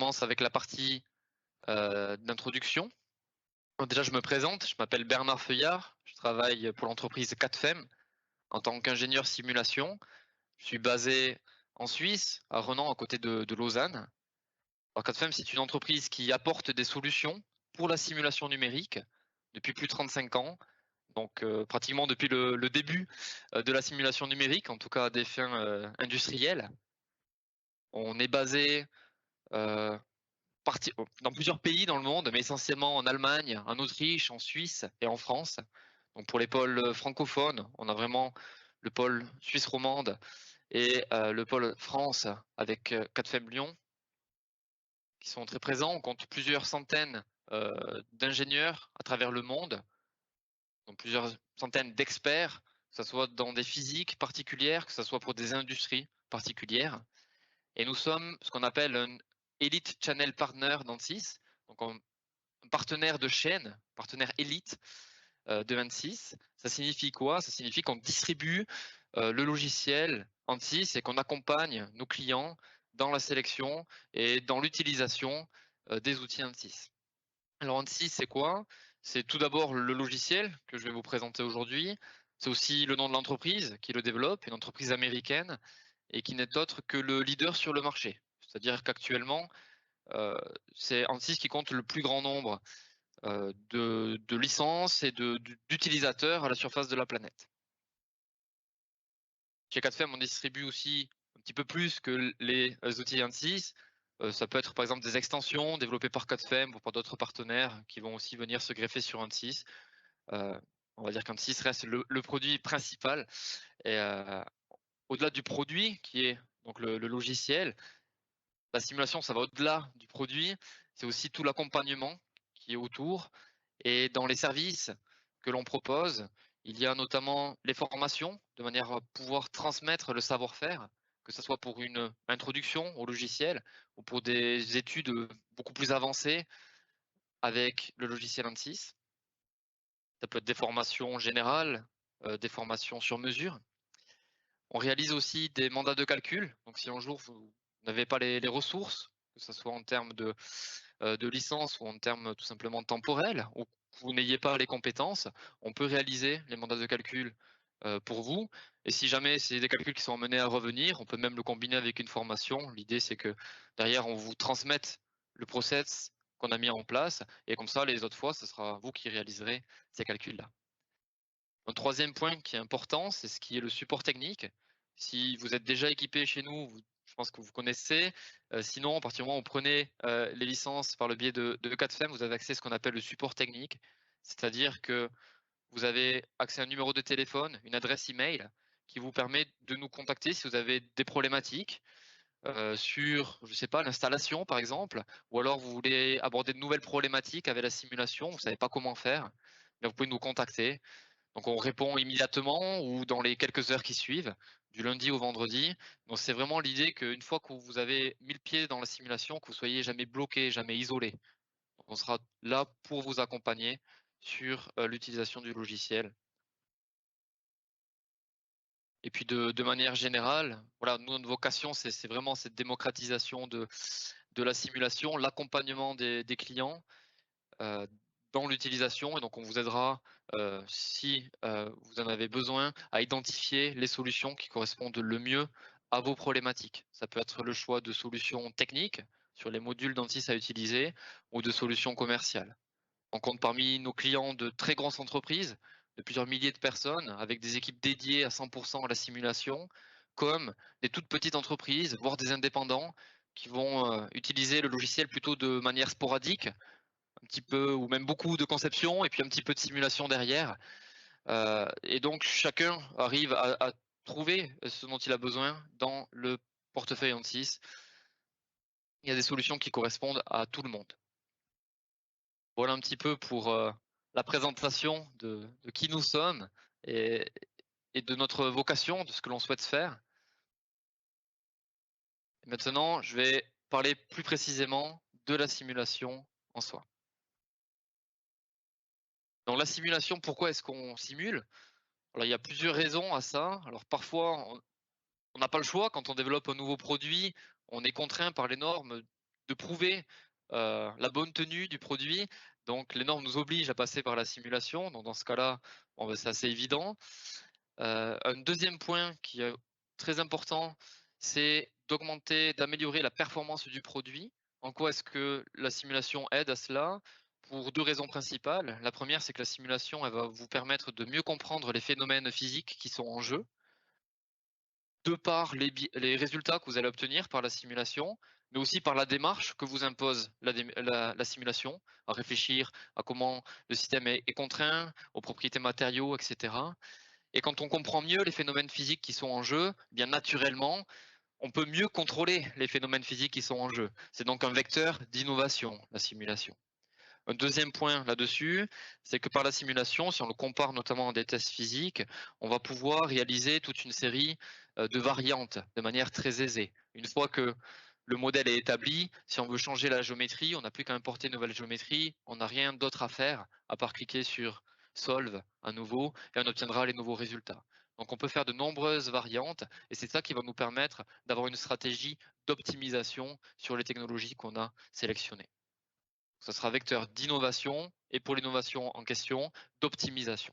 commence avec la partie d'introduction. Déjà, je me présente, je m'appelle Bernard Feuillard, je travaille pour l'entreprise 4FEM en tant qu'ingénieur simulation. Je suis basé en Suisse, à Renan, à côté de Lausanne. Alors 4FEM, c'est une entreprise qui apporte des solutions pour la simulation numérique depuis plus de 35 ans. Donc pratiquement depuis le début de la simulation numérique, en tout cas à des fins industrielles. On est basé euh, dans plusieurs pays dans le monde, mais essentiellement en Allemagne, en Autriche, en Suisse et en France. Donc pour les pôles francophones, on a vraiment le pôle Suisse romande et le pôle France avec 4FEM Lyon qui sont très présents. On compte plusieurs centaines d'ingénieurs à travers le monde, donc plusieurs centaines d'experts, que ce soit dans des physiques particulières, que ce soit pour des industries particulières. Et nous sommes ce qu'on appelle un Elite Channel Partner d'ANSYS, donc un partenaire de chaîne, partenaire élite de ANSYS. Ça signifie quoi? Ça signifie qu'on distribue le logiciel ANSYS et qu'on accompagne nos clients dans la sélection et dans l'utilisation des outils ANSYS. Alors ANSYS, c'est quoi? C'est tout d'abord le logiciel que je vais vous présenter aujourd'hui. C'est aussi le nom de l'entreprise qui le développe, une entreprise américaine et qui n'est autre que le leader sur le marché. C'est-à-dire qu'actuellement, c'est ANSYS qui compte le plus grand nombre de licences et d'utilisateurs à la surface de la planète. Chez 4FEM, on distribue aussi un petit peu plus que les outils ANSYS. Ça peut être par exemple des extensions développées par 4FEM ou par d'autres partenaires qui vont aussi venir se greffer sur ANSYS. On va dire qu'ANSYS reste le produit principal. Et au-delà du produit, qui est donc le logiciel, la simulation, ça va au-delà du produit. C'est aussi tout l'accompagnement qui est autour. Et dans les services que l'on propose, il y a notamment les formations, de manière à pouvoir transmettre le savoir-faire, que ce soit pour une introduction au logiciel ou pour des études beaucoup plus avancées avec le logiciel ANSYS. Ça peut être des formations générales, des formations sur mesure. On réalise aussi des mandats de calcul. Donc si un jour vous n'avez pas les ressources, que ce soit en termes de licence ou en termes tout simplement temporels, ou que vous n'ayez pas les compétences, on peut réaliser les mandats de calcul pour vous. Et si jamais c'est des calculs qui sont amenés à revenir, on peut même le combiner avec une formation. L'idée, c'est que derrière, on vous transmette le process qu'on a mis en place, et comme ça, les autres fois, ce sera vous qui réaliserez ces calculs-là. Un troisième point qui est important, c'est ce qui est le support technique. Si vous êtes déjà équipé chez nous, je pense que vous connaissez. Sinon, à partir du moment où vous prenez les licences par le biais de 4FEM, vous avez accès à ce qu'on appelle le support technique. C'est-à-dire que vous avez accès à un numéro de téléphone, une adresse email qui vous permet de nous contacter si vous avez des problématiques sur, je sais pas, l'installation par exemple, ou alors vous voulez aborder de nouvelles problématiques avec la simulation, vous savez pas comment faire, bien, vous pouvez nous contacter. Donc on répond immédiatement ou dans les quelques heures qui suivent, du lundi au vendredi. Donc c'est vraiment l'idée qu'une fois que vous avez mis le pied dans la simulation, que vous soyez jamais bloqué, jamais isolé. Donc on sera là pour vous accompagner sur l'utilisation du logiciel. Et puis de manière générale, voilà, nous, notre vocation, c'est vraiment cette démocratisation de la simulation, l'accompagnement des clients euh, dans l'utilisation. Et donc, on vous aidera, si vous en avez besoin, à identifier les solutions qui correspondent le mieux à vos problématiques. Ça peut être le choix de solutions techniques sur les modules d'ANSYS à utiliser ou de solutions commerciales. On compte parmi nos clients de très grosses entreprises, de plusieurs milliers de personnes, avec des équipes dédiées à 100% à la simulation, comme des toutes petites entreprises, voire des indépendants, qui vont utiliser le logiciel plutôt de manière sporadique, un petit peu ou même beaucoup de conception et puis un petit peu de simulation derrière. Et donc chacun arrive à trouver ce dont il a besoin dans le portefeuille ANSYS. Il y a des solutions qui correspondent à tout le monde. Voilà un petit peu pour la présentation de qui nous sommes et, et de notre vocation, de ce que l'on souhaite faire. Et maintenant, je vais parler plus précisément de la simulation en soi. Dans la simulation, pourquoi est-ce qu'on simule? Alors, il y a plusieurs raisons à ça. Alors parfois, on n'a pas le choix quand on développe un nouveau produit, on est contraint par les normes de prouver la bonne tenue du produit. Donc les normes nous obligent à passer par la simulation. Donc dans ce cas-là, bon, ben, c'est assez évident. Un deuxième point qui est très important, c'est d'améliorer la performance du produit. En quoi est-ce que la simulation aide à cela? Pour 2 raisons principales. La première, c'est que la simulation, elle va vous permettre de mieux comprendre les phénomènes physiques qui sont en jeu, de par les résultats que vous allez obtenir par la simulation, mais aussi par la démarche que vous impose la simulation, à réfléchir à comment le système est contraint, aux propriétés matériaux, et cetera. Et quand on comprend mieux les phénomènes physiques qui sont en jeu, bien naturellement, on peut mieux contrôler les phénomènes physiques qui sont en jeu. C'est donc un vecteur d'innovation, la simulation. Un deuxième point là-dessus, c'est que par la simulation, si on le compare notamment à des tests physiques, on va pouvoir réaliser toute une série de variantes de manière très aisée. Une fois que le modèle est établi, si on veut changer la géométrie, on n'a plus qu'à importer une nouvelle géométrie, on n'a rien d'autre à faire à part cliquer sur Solve à nouveau et on obtiendra les nouveaux résultats. Donc on peut faire de nombreuses variantes et c'est ça qui va nous permettre d'avoir une stratégie d'optimisation sur les technologies qu'on a sélectionnées. Ça sera vecteur d'innovation et pour l'innovation en question, d'optimisation.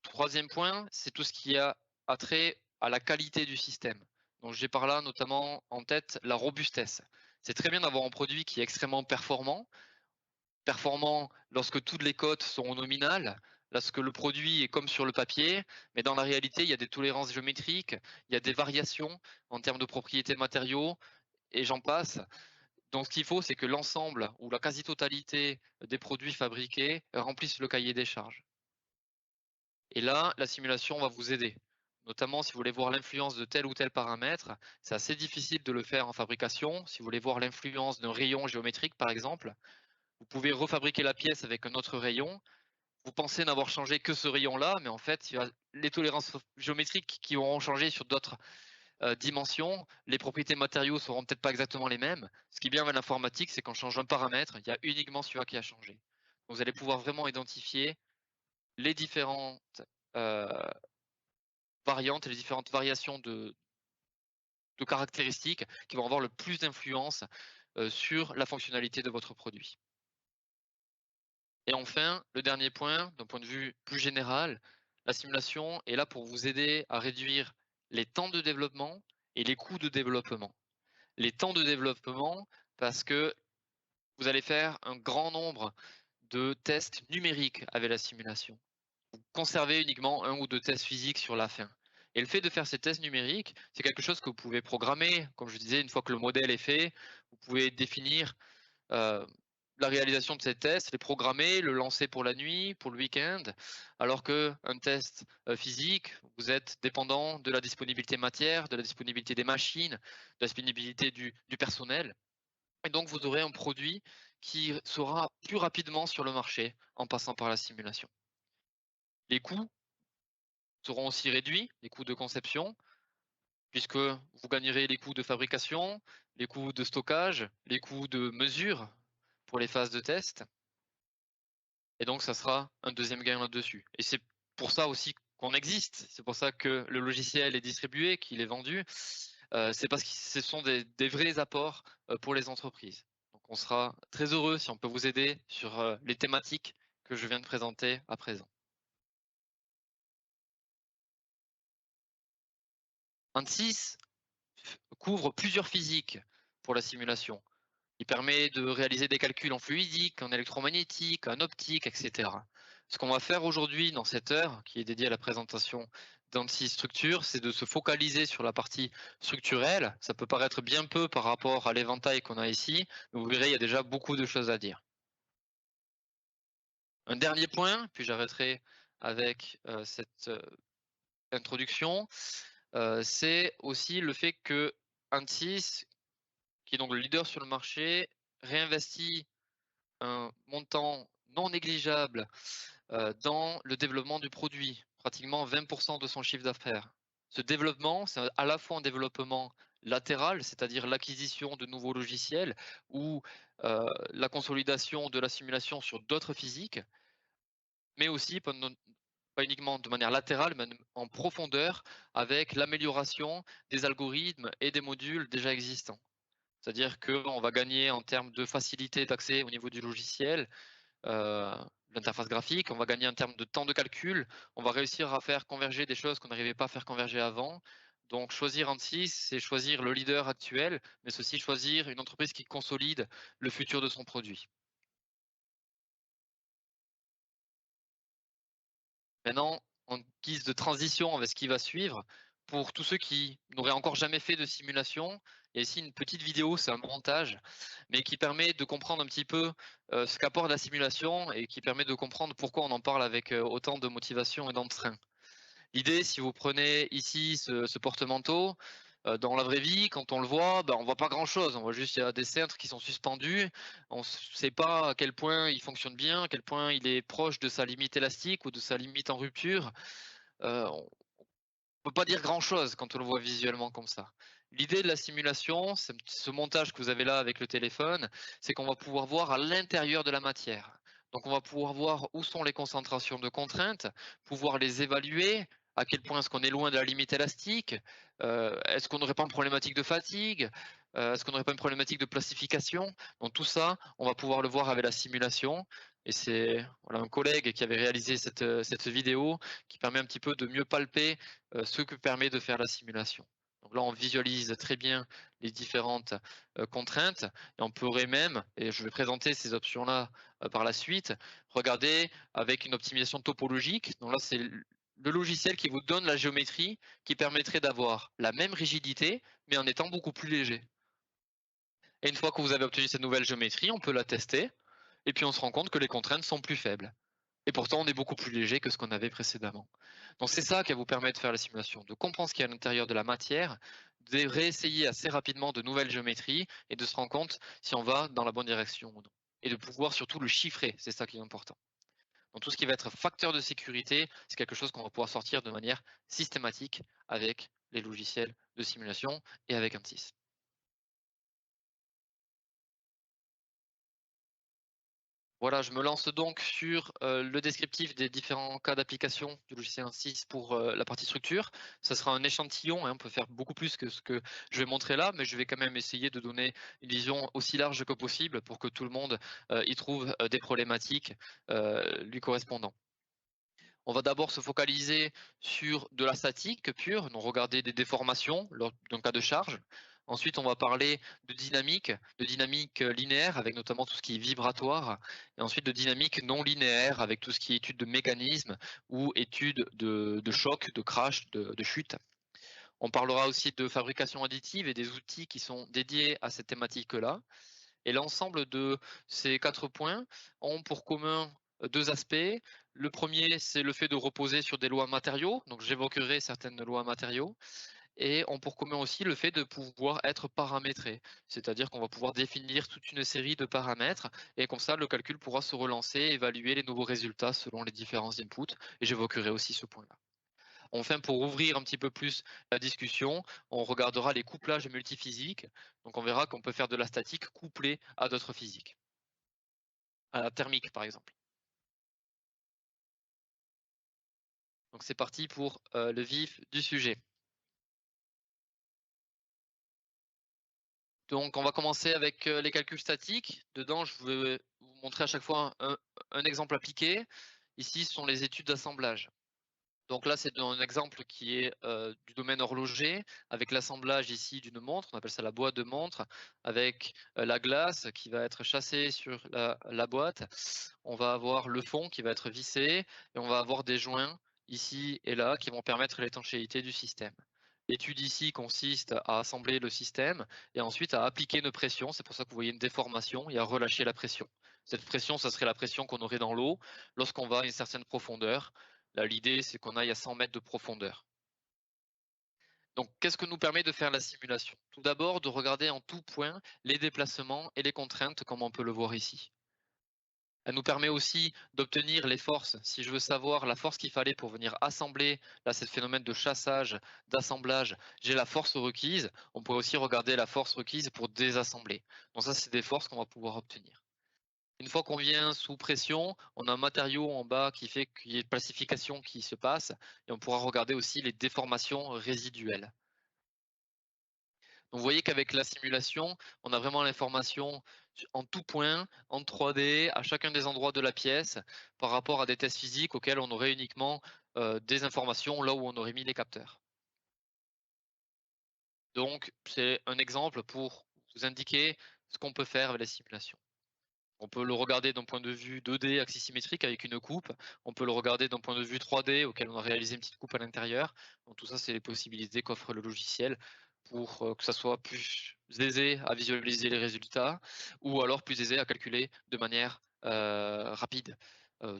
Troisième point, c'est tout ce qui a trait à la qualité du système. Donc j'ai par là notamment en tête la robustesse. C'est très bien d'avoir un produit qui est extrêmement performant lorsque toutes les cotes sont nominales, lorsque le produit est comme sur le papier, mais dans la réalité, il y a des tolérances géométriques, il y a des variations en termes de propriétés matériaux, et j'en passe. Donc, ce qu'il faut, c'est que l'ensemble ou la quasi-totalité des produits fabriqués remplissent le cahier des charges. Et là, la simulation va vous aider. Notamment si vous voulez voir l'influence de tel ou tel paramètre, c'est assez difficile de le faire en fabrication. Si vous voulez voir l'influence d'un rayon géométrique, par exemple, vous pouvez refabriquer la pièce avec un autre rayon. Vous pensez n'avoir changé que ce rayon-là, mais en fait, il y a les tolérances géométriques qui auront changé sur d'autres dimensions, les propriétés matériaux seront peut-être pas exactement les mêmes. Ce qui est bien avec l'informatique, c'est qu'on change un paramètre, il y a uniquement celui-là qui a changé. Donc, vous allez pouvoir vraiment identifier les différentes euh, variantes et les différentes variations de caractéristiques qui vont avoir le plus d'influence sur la fonctionnalité de votre produit. Et enfin, le dernier point, d'un point de vue plus général, la simulation est là pour vous aider à réduire les temps de développement et les coûts de développement. Les temps de développement parce que vous allez faire un grand nombre de tests numériques avec la simulation. Vous conservez uniquement 1 ou 2 tests physiques sur la fin. Et le fait de faire ces tests numériques, c'est quelque chose que vous pouvez programmer. Comme je disais, une fois que le modèle est fait, vous pouvez définir la réalisation de ces tests, les programmer, le lancer pour la nuit, pour le week-end, alors qu'un test physique, vous êtes dépendant de la disponibilité matière, de la disponibilité des machines, de la disponibilité du personnel. Et donc, vous aurez un produit qui sera plus rapidement sur le marché en passant par la simulation. Les coûts seront aussi réduits, les coûts de conception, puisque vous gagnerez les coûts de fabrication, les coûts de stockage, les coûts de mesure pour les phases de test. Et donc, ça sera un deuxième gain là-dessus. Et c'est pour ça aussi qu'on existe. C'est pour ça que le logiciel est distribué, qu'il est vendu. C'est parce que ce sont des vrais apports pour les entreprises. Donc, on sera très heureux si on peut vous aider sur les thématiques que je viens de présenter à présent. ANSYS couvre plusieurs physiques pour la simulation. Il permet de réaliser des calculs en fluidique, en électromagnétique, en optique, etc. Ce qu'on va faire aujourd'hui dans cette heure, qui est dédiée à la présentation d'ANSYS Structure, c'est de se focaliser sur la partie structurelle. Ça peut paraître bien peu par rapport à l'éventail qu'on a ici, mais vous verrez, il y a déjà beaucoup de choses à dire. Un dernier point, puis j'arrêterai avec cette introduction, c'est aussi le fait que ANSYS, qui est donc le leader sur le marché, réinvestit un montant non négligeable dans le développement du produit, pratiquement 20% de son chiffre d'affaires. Ce développement, c'est à la fois un développement latéral, c'est-à-dire l'acquisition de nouveaux logiciels ou la consolidation de la simulation sur d'autres physiques, mais aussi pas uniquement de manière latérale, mais en profondeur avec l'amélioration des algorithmes et des modules déjà existants. C'est-à-dire qu'on va gagner en termes de facilité d'accès au niveau du logiciel, l'interface graphique, on va gagner en termes de temps de calcul, on va réussir à faire converger des choses qu'on n'arrivait pas à faire converger avant. Donc choisir Ansys, c'est choisir le leader actuel, mais c'est aussi choisir une entreprise qui consolide le futur de son produit. Maintenant, en guise de transition avec ce qui va suivre, pour tous ceux qui n'auraient encore jamais fait de simulation, il y a ici une petite vidéo, c'est un montage, mais qui permet de comprendre un petit peu ce qu'apporte la simulation et qui permet de comprendre pourquoi on en parle avec autant de motivation et d'entrain. L'idée, si vous prenez ici ce porte-manteau, dans la vraie vie, quand on le voit, ben, on voit pas grand-chose. On voit juste il y a des cintres qui sont suspendus. On ne sait pas à quel point il fonctionne bien, à quel point il est proche de sa limite élastique ou de sa limite en rupture. On peut pas dire grand-chose quand on le voit visuellement comme ça. L'idée de la simulation, ce montage que vous avez là avec le téléphone, c'est qu'on va pouvoir voir à l'intérieur de la matière. Donc on va pouvoir voir où sont les concentrations de contraintes, pouvoir les évaluer, à quel point est-ce qu'on est loin de la limite élastique, est-ce qu'on n'aurait pas une problématique de fatigue, est-ce qu'on n'aurait pas une problématique de plastification. Donc tout ça, on va pouvoir le voir avec la simulation. Et c'est voilà, un collègue qui avait réalisé cette vidéo qui permet un petit peu de mieux palper ce que permet de faire la simulation. Donc là, on visualise très bien les différentes contraintes et on pourrait même, et je vais présenter ces options-là par la suite, regarder avec une optimisation topologique. Donc là, c'est le logiciel qui vous donne la géométrie qui permettrait d'avoir la même rigidité, mais en étant beaucoup plus léger. Et une fois que vous avez obtenu cette nouvelle géométrie, on peut la tester, et puis on se rend compte que les contraintes sont plus faibles. Et pourtant, on est beaucoup plus léger que ce qu'on avait précédemment. Donc c'est ça qui va vous permettre de faire la simulation, de comprendre ce qu'il y a à l'intérieur de la matière, de réessayer assez rapidement de nouvelles géométries et de se rendre compte si on va dans la bonne direction ou non. Et de pouvoir surtout le chiffrer, c'est ça qui est important. Donc tout ce qui va être facteur de sécurité, c'est quelque chose qu'on va pouvoir sortir de manière systématique avec les logiciels de simulation et avec ANSYS. Voilà, je me lance donc sur le descriptif des différents cas d'application du logiciel ANSYS pour la partie structure. Ça sera un échantillon, hein, on peut faire beaucoup plus que ce que je vais montrer là, mais je vais quand même essayer de donner une vision aussi large que possible pour que tout le monde y trouve des problématiques lui correspondant. On va d'abord se focaliser sur de la statique pure, donc regarder des déformations lors d'un cas de charge. Ensuite, on va parler de dynamique linéaire avec notamment tout ce qui est vibratoire, et ensuite de dynamique non linéaire avec tout ce qui est étude de mécanismes ou étude de choc, de crash, de chute. On parlera aussi de fabrication additive et des outils qui sont dédiés à cette thématique-là. Et l'ensemble de ces 4 points ont pour commun 2 aspects. Le premier, c'est le fait de reposer sur des lois matériaux, donc j'évoquerai certaines lois matériaux, et ont pour commun aussi le fait de pouvoir être paramétrés. C'est-à-dire qu'on va pouvoir définir toute une série de paramètres et comme ça, le calcul pourra se relancer, évaluer les nouveaux résultats selon les différents inputs, et j'évoquerai aussi ce point-là. Enfin, pour ouvrir un petit peu plus la discussion, on regardera les couplages multiphysiques. Donc on verra qu'on peut faire de la statique couplée à d'autres physiques, à la thermique par exemple. Donc c'est parti pour le vif du sujet. Donc on va commencer avec les calculs statiques. Dedans, je vais vous montrer à chaque fois un exemple appliqué. Ici, ce sont les études d'assemblage. Donc là, c'est un exemple qui est du domaine horloger, avec l'assemblage ici d'une montre, on appelle ça la boîte de montre, avec la glace qui va être chassée sur la boîte. On va avoir le fond qui va être vissé, et on va avoir des joints ici et là qui vont permettre l'étanchéité du système. L'étude ici consiste à assembler le système et ensuite à appliquer une pression, c'est pour ça que vous voyez une déformation, et à relâcher la pression. Cette pression, ça serait la pression qu'on aurait dans l'eau lorsqu'on va à une certaine profondeur. Là, l'idée, c'est qu'on aille à 100 mètres de profondeur. Donc, qu'est-ce que nous permet de faire la simulation? Tout d'abord, de regarder en tout point les déplacements et les contraintes, comme on peut le voir ici. Elle nous permet aussi d'obtenir les forces. Si je veux savoir la force qu'il fallait pour venir assembler, là c'est le phénomène de chassage, d'assemblage, j'ai la force requise, on pourrait aussi regarder la force requise pour désassembler. Donc ça, c'est des forces qu'on va pouvoir obtenir. Une fois qu'on vient sous pression, on a un matériau en bas qui fait qu'il y ait une plastification qui se passe et on pourra regarder aussi les déformations résiduelles. Donc vous voyez qu'avec la simulation, on a vraiment l'information en tout point, en 3D, à chacun des endroits de la pièce, par rapport à des tests physiques auxquels on aurait uniquement des informations là où on aurait mis les capteurs. Donc c'est un exemple pour vous indiquer ce qu'on peut faire avec les simulations. On peut le regarder d'un point de vue 2D axisymétrique avec une coupe. On peut le regarder d'un point de vue 3D auquel on a réalisé une petite coupe à l'intérieur. Donc tout ça, c'est les possibilités qu'offre le logiciel pour que ça soit plus aisé à visualiser les résultats ou alors plus aisé à calculer de manière rapide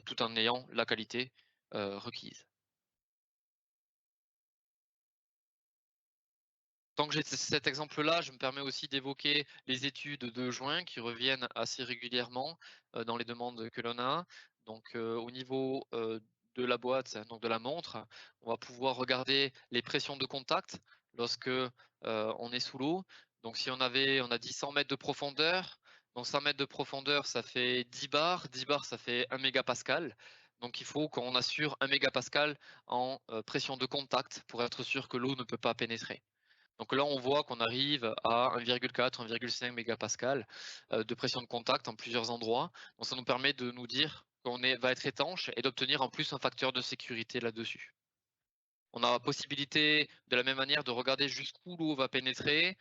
tout en ayant la qualité requise. Tant que j'ai cet exemple-là, je me permets aussi d'évoquer les études de juin qui reviennent assez régulièrement, dans les demandes que l'on a. Donc, au niveau, de la boîte, donc de la montre, on va pouvoir regarder les pressions de contact lorsque, on est sous l'eau. Donc si on a dit 100 mètres de profondeur, donc 100 mètres de profondeur, ça fait 10 bars, 10 bars, ça fait 1 mégapascal. Donc il faut qu'on assure 1 mégapascal en, pression de contact pour être sûr que l'eau ne peut pas pénétrer. Donc là, on voit qu'on arrive à 1,4, 1,5 mégapascal de pression de contact en plusieurs endroits. Donc ça nous permet de nous dire va être étanche et d'obtenir en plus un facteur de sécurité là-dessus. On a la possibilité de la même manière de regarder jusqu'où l'eau va pénétrer.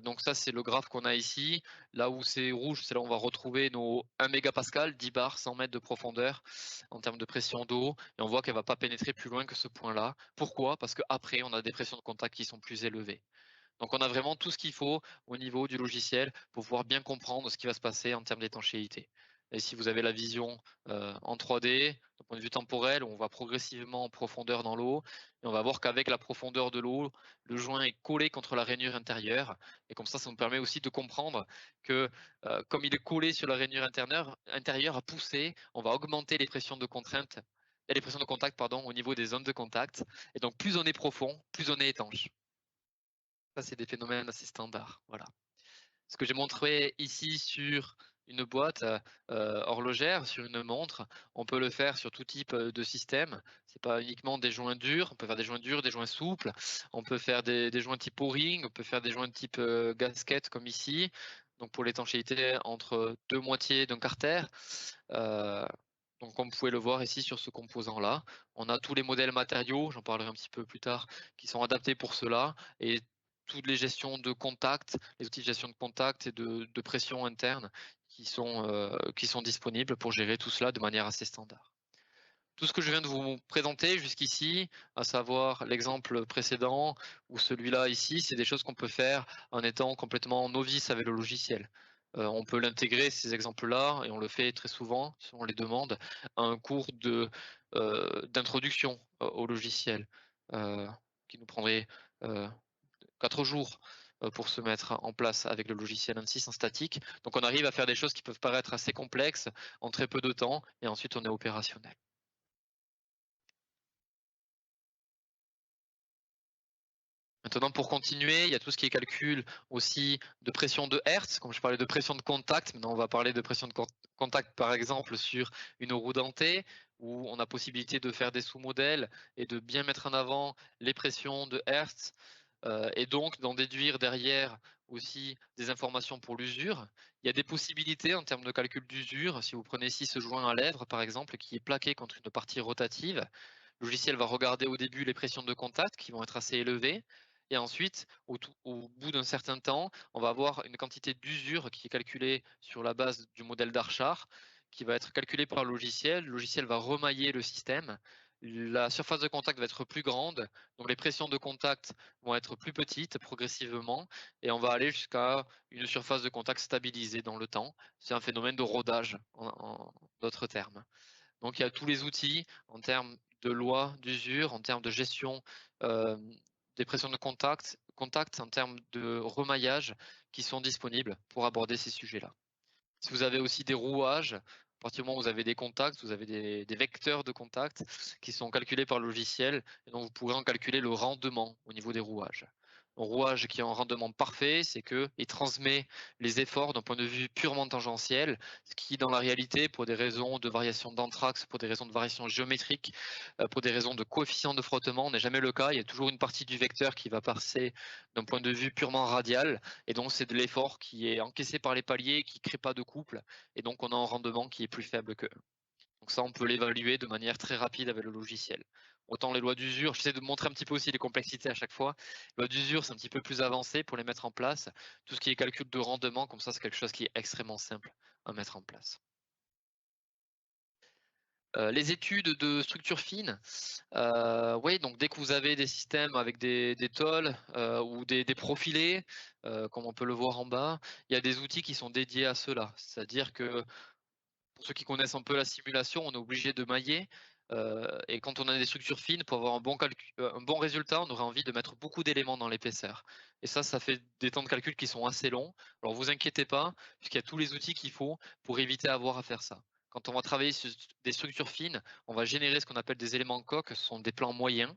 Donc ça, c'est le graphe qu'on a ici. Là où c'est rouge, c'est là où on va retrouver nos 1 mégapascal, 10 bars, 100 mètres de profondeur en termes de pression d'eau. Et on voit qu'elle ne va pas pénétrer plus loin que ce point-là. Pourquoi? Parce qu'après, on a des pressions de contact qui sont plus élevées. Donc on a vraiment tout ce qu'il faut au niveau du logiciel pour pouvoir bien comprendre ce qui va se passer en termes d'étanchéité. Et si vous avez la vision en 3D, d'un point de vue temporel, on va progressivement en profondeur dans l'eau, et on va voir qu'avec la profondeur de l'eau, le joint est collé contre la rainure intérieure, et comme ça nous permet aussi de comprendre que comme il est collé sur la rainure intérieure à pousser, on va augmenter les pressions de contrainte, et les pressions de contact pardon, au niveau des zones de contact, et donc plus on est profond, plus on est étanche. Ça, c'est des phénomènes assez standards, voilà. Ce que j'ai montré ici sur une boîte, horlogère, sur une montre, on peut le faire sur tout type, de système. C'est pas uniquement des joints durs, on peut faire des joints durs, des joints souples, on peut faire des joints type O-ring, on peut faire des joints type, gasket comme ici, donc pour l'étanchéité entre 2 moitiés d'un carter. Heu, donc comme vous pouvez le voir ici sur ce composant-là, on a tous les modèles matériaux, j'en parlerai un petit peu plus tard, qui sont adaptés pour cela, et toutes les gestions de contact, les outils de gestion de contact et de pression interne qui sont disponibles pour gérer tout cela de manière assez standard. Tout ce que je viens de vous présenter jusqu'ici, à savoir l'exemple précédent ou celui-là ici, c'est des choses qu'on peut faire en étant complètement novice avec le logiciel. On peut l'intégrer, ces exemples-là, et on le fait très souvent, si on les demande, à un cours d'introduction au logiciel, heu, qui nous prendrait, heu, 4 jours, pour se mettre en place avec le logiciel ANSYS en statique. Donc on arrive à faire des choses qui peuvent paraître assez complexes en très peu de temps, et ensuite on est opérationnel. Maintenant, pour continuer, il y a tout ce qui est calcul aussi de pression de Hertz. Comme je parlais de pression de contact, maintenant on va parler de pression de contact, par exemple, sur une roue dentée, où on a possibilité de faire des sous-modèles et de bien mettre en avant les pressions de Hertz, et donc d'en déduire derrière aussi des informations pour l'usure. Il y a des possibilités en termes de calcul d'usure. Si vous prenez ici ce joint à lèvres, par exemple, qui est plaqué contre une partie rotative, le logiciel va regarder au début les pressions de contact qui vont être assez élevées, et ensuite, au bout d'un certain temps, on va avoir une quantité d'usure qui est calculée sur la base du modèle d'Archar, qui va être calculée par le logiciel. Le logiciel va remailler le système. La surface de contact va être plus grande, donc les pressions de contact vont être plus petites progressivement, et on va aller jusqu'à une surface de contact stabilisée dans le temps. C'est un phénomène de rodage, en d'autres termes. Donc il y a tous les outils en termes de loi d'usure, en termes de gestion euh, des pressions de contact, en termes de remaillage qui sont disponibles pour aborder ces sujets-là. Si vous avez aussi des rouages partir du moment où vous avez des contacts, vous avez des vecteurs de contact qui sont calculés par le logiciel et donc vous pourrez en calculer le rendement au niveau des rouages. Un rouage qui est en rendement parfait, c'est qu'il transmet les efforts d'un point de vue purement tangentiel, ce qui dans la réalité, pour des raisons de variation d'anthrax, pour des raisons de variation géométrique, pour des raisons de coefficient de frottement, n'est jamais le cas. Il y a toujours une partie du vecteur qui va passer d'un point de vue purement radial et donc c'est de l'effort qui est encaissé par les paliers, qui ne crée pas de couple et donc on a un rendement qui est plus faible que. Donc ça, on peut l'évaluer de manière très rapide avec le logiciel. Autant les lois d'usure, j'essaie de montrer un petit peu aussi les complexités à chaque fois. Les lois d'usure, c'est un petit peu plus avancé pour les mettre en place. Tout ce qui est calcul de rendement, comme ça, c'est quelque chose qui est extrêmement simple à mettre en place. Les études de structure fine, oui, donc dès que vous avez des systèmes avec des tôles ou des profilés, comme on peut le voir en bas, il y a des outils qui sont dédiés à cela. C'est-à-dire que pour ceux qui connaissent un peu la simulation, on est obligé de mailler. Et quand on a des structures fines, pour avoir un bon résultat, on aurait envie de mettre beaucoup d'éléments dans l'épaisseur. Et ça fait des temps de calcul qui sont assez longs. Alors vous inquiétez pas, puisqu'il y a tous les outils qu'il faut pour éviter d'avoir à faire ça. Quand on va travailler sur des structures fines, on va générer ce qu'on appelle des éléments coques, ce sont des plans moyens.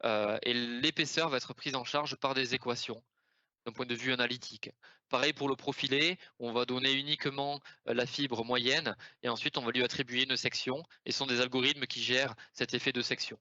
Et l'épaisseur va être prise en charge par des équations d'un point de vue analytique. Pareil pour le profilé, on va donner uniquement la fibre moyenne et ensuite on va lui attribuer une section et ce sont des algorithmes qui gèrent cet effet de section.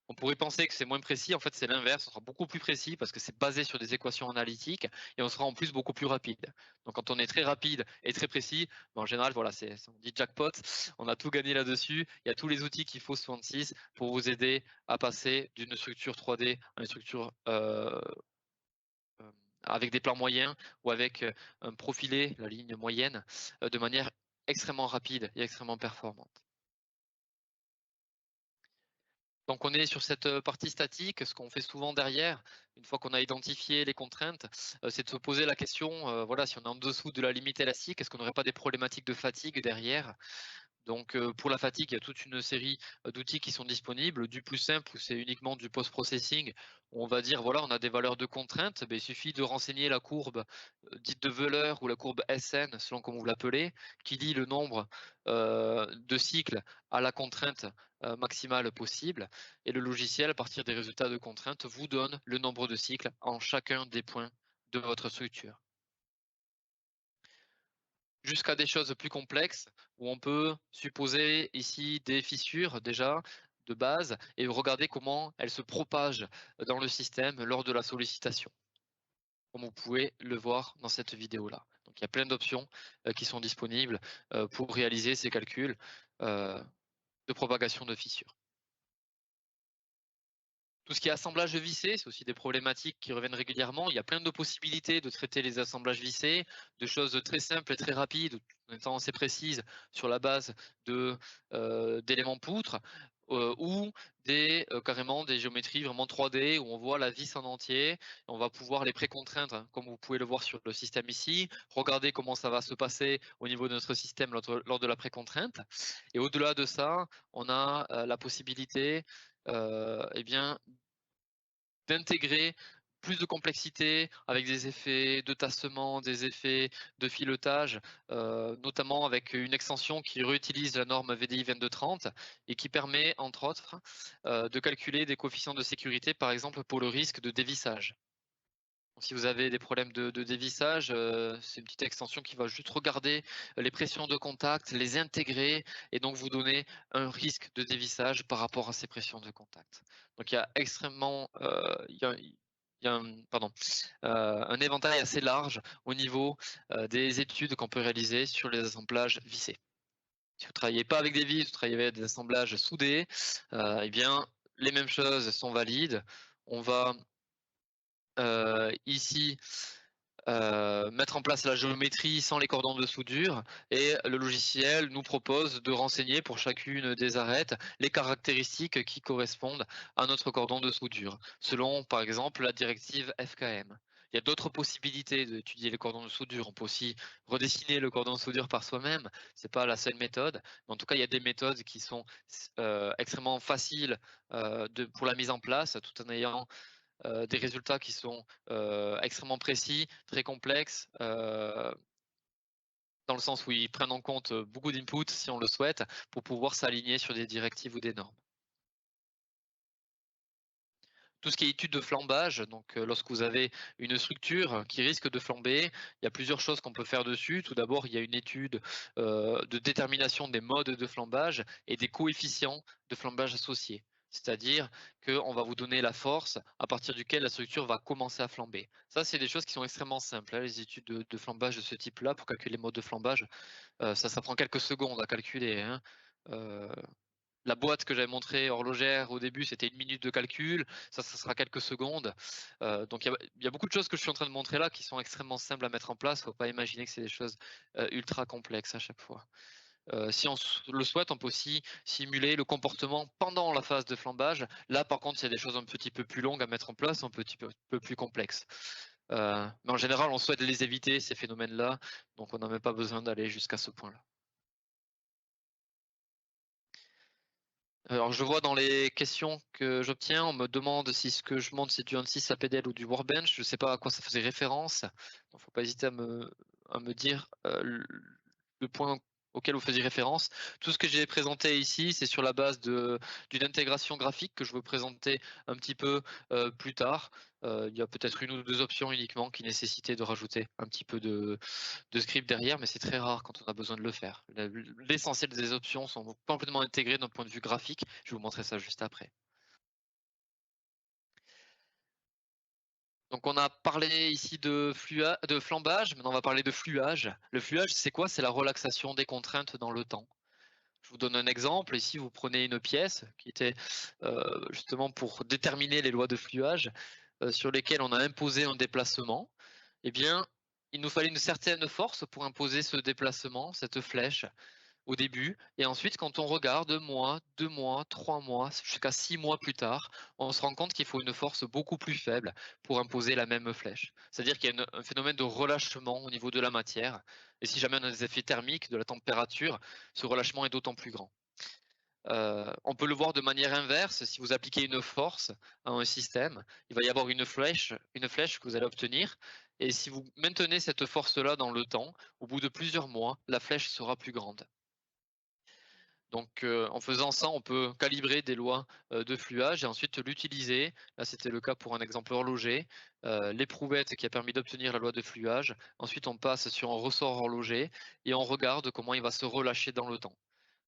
On pourrait penser que c'est moins précis, en fait c'est l'inverse, on sera beaucoup plus précis parce que c'est basé sur des équations analytiques et on sera en plus beaucoup plus rapide. Donc quand on est très rapide et très précis, en général voilà, on dit jackpot, on a tout gagné là-dessus, il y a tous les outils qu'il faut sur 66 pour vous aider à passer d'une structure 3D à une structure avec des plans moyens ou avec un profilé, la ligne moyenne, de manière extrêmement rapide et extrêmement performante. Donc on est sur cette partie statique. Ce qu'on fait souvent derrière, une fois qu'on a identifié les contraintes, c'est de se poser la question, voilà, si on est en dessous de la limite élastique, est-ce qu'on n'aurait pas des problématiques de fatigue derrière? Donc pour la fatigue, il y a toute une série d'outils qui sont disponibles. Du plus simple, c'est uniquement du post-processing. On va dire, voilà, on a des valeurs de contraintes. Il suffit de renseigner la courbe dite de Wöhler ou la courbe SN, selon comment vous l'appelez, qui dit le nombre de cycles à la contrainte maximale possible. Et le logiciel, à partir des résultats de contrainte, vous donne le nombre de cycles en chacun des points de votre structure. Jusqu'à des choses plus complexes où on peut supposer ici des fissures déjà de base et regarder comment elles se propagent dans le système lors de la sollicitation, comme vous pouvez le voir dans cette vidéo-là. Donc il y a plein d'options qui sont disponibles pour réaliser ces calculs de propagation de fissures. Tout ce qui est assemblage vissé, c'est aussi des problématiques qui reviennent régulièrement. Il y a plein de possibilités de traiter les assemblages vissés, de choses très simples et très rapides, en étant assez précises sur la base d'éléments poutres, ou carrément des géométries vraiment 3D où on voit la vis en entier. On va pouvoir les précontraindre, hein, comme vous pouvez le voir sur le système ici. Regardez comment ça va se passer au niveau de notre système lors de la précontrainte. Et au-delà de ça, on a la possibilité eh bien, d'intégrer plus de complexité avec des effets de tassement, des effets de filetage, notamment avec une extension qui réutilise la norme VDI 2230 et qui permet, entre autres, de calculer des coefficients de sécurité, par exemple pour le risque de dévissage. Donc, si vous avez des problèmes de dévissage, c'est une petite extension qui va juste regarder les pressions de contact, les intégrer et donc vous donner un risque de dévissage par rapport à ces pressions de contact. Donc il y a extrêmement, il y a un éventail assez large au niveau des études qu'on peut réaliser sur les assemblages vissés. Si vous ne travaillez pas avec des vis, vous travaillez avec des assemblages soudés, eh bien les mêmes choses sont valides. On va ici mettre en place la géométrie sans les cordons de soudure et le logiciel nous propose de renseigner pour chacune des arêtes les caractéristiques qui correspondent à notre cordon de soudure, selon par exemple la directive FKM. Il y a d'autres possibilités d'étudier les cordons de soudure. On peut aussi redessiner le cordon de soudure par soi-même. C'est pas la seule méthode, mais en tout cas, il y a des méthodes qui sont extrêmement faciles pour la mise en place, tout en ayant des résultats qui sont extrêmement précis, très complexes, dans le sens où ils prennent en compte beaucoup d'inputs, si on le souhaite, pour pouvoir s'aligner sur des directives ou des normes. Tout ce qui est étude de flambage, donc lorsque vous avez une structure qui risque de flamber, il y a plusieurs choses qu'on peut faire dessus. Tout d'abord, il y a une étude de détermination des modes de flambage et des coefficients de flambage associés. C'est-à-dire qu'on va vous donner la force à partir duquel la structure va commencer à flamber. Ça, c'est des choses qui sont extrêmement simples, hein, les études de flambage de ce type-là, pour calculer les modes de flambage. Ça prend quelques secondes à calculer, hein. Euh, la boîte que j'avais montrée horlogère au début, c'était 1 minute de calcul. Ça sera quelques secondes. Donc il y a beaucoup de choses que je suis en train de montrer là qui sont extrêmement simples à mettre en place. Faut pas imaginer que c'est des choses ultra complexes à chaque fois. Si on le souhaite, on peut aussi simuler le comportement pendant la phase de flambage. Là, par contre, il y a des choses un petit peu plus longues à mettre en place, un petit peu plus complexes. Mais en général, on souhaite les éviter, ces phénomènes-là, donc on n'a même pas besoin d'aller jusqu'à ce point-là. Alors je vois dans les questions que j'obtiens, on me demande si ce que je montre c'est du Ansys APDL ou du Workbench. Je ne sais pas à quoi ça faisait référence. Donc faut pas hésiter à me dire le point auquel vous faisiez référence. Tout ce que j'ai présenté ici, c'est sur la base d'une intégration graphique que je veux présenter un petit peu plus tard. Il y a peut-être une ou deux options uniquement qui nécessitaient de rajouter un petit peu de script derrière, mais c'est très rare quand on a besoin de le faire. L'essentiel des options sont complètement intégrées d'un point de vue graphique. Je vais vous montrer ça juste après. Donc on a parlé ici de flambage, maintenant on va parler de fluage. Le fluage, c'est quoi? C'est la relaxation des contraintes dans le temps. Je vous donne un exemple. Ici, vous prenez une pièce qui était justement pour déterminer les lois de fluage sur lesquelles on a imposé un déplacement. Eh bien, il nous fallait une certaine force pour imposer ce déplacement, cette flèche, au début. Et ensuite, quand on regarde 1 mois, 2 mois, 3 mois, jusqu'à 6 mois plus tard, on se rend compte qu'il faut une force beaucoup plus faible pour imposer la même flèche. C'est-à-dire qu'il y a un phénomène de relâchement au niveau de la matière. Et si jamais on a des effets thermiques, de la température, ce relâchement est d'autant plus grand. On peut le voir de manière inverse. Si vous appliquez une force à un système, il va y avoir une flèche que vous allez obtenir. Et si vous maintenez cette force-là dans le temps, au bout de plusieurs mois, la flèche sera plus grande. Donc, en faisant ça, on peut calibrer des lois de fluage et ensuite l'utiliser. Là, c'était le cas pour un exemple horloger. L'éprouvette qui a permis d'obtenir la loi de fluage. Ensuite, on passe sur un ressort horloger et on regarde comment il va se relâcher dans le temps.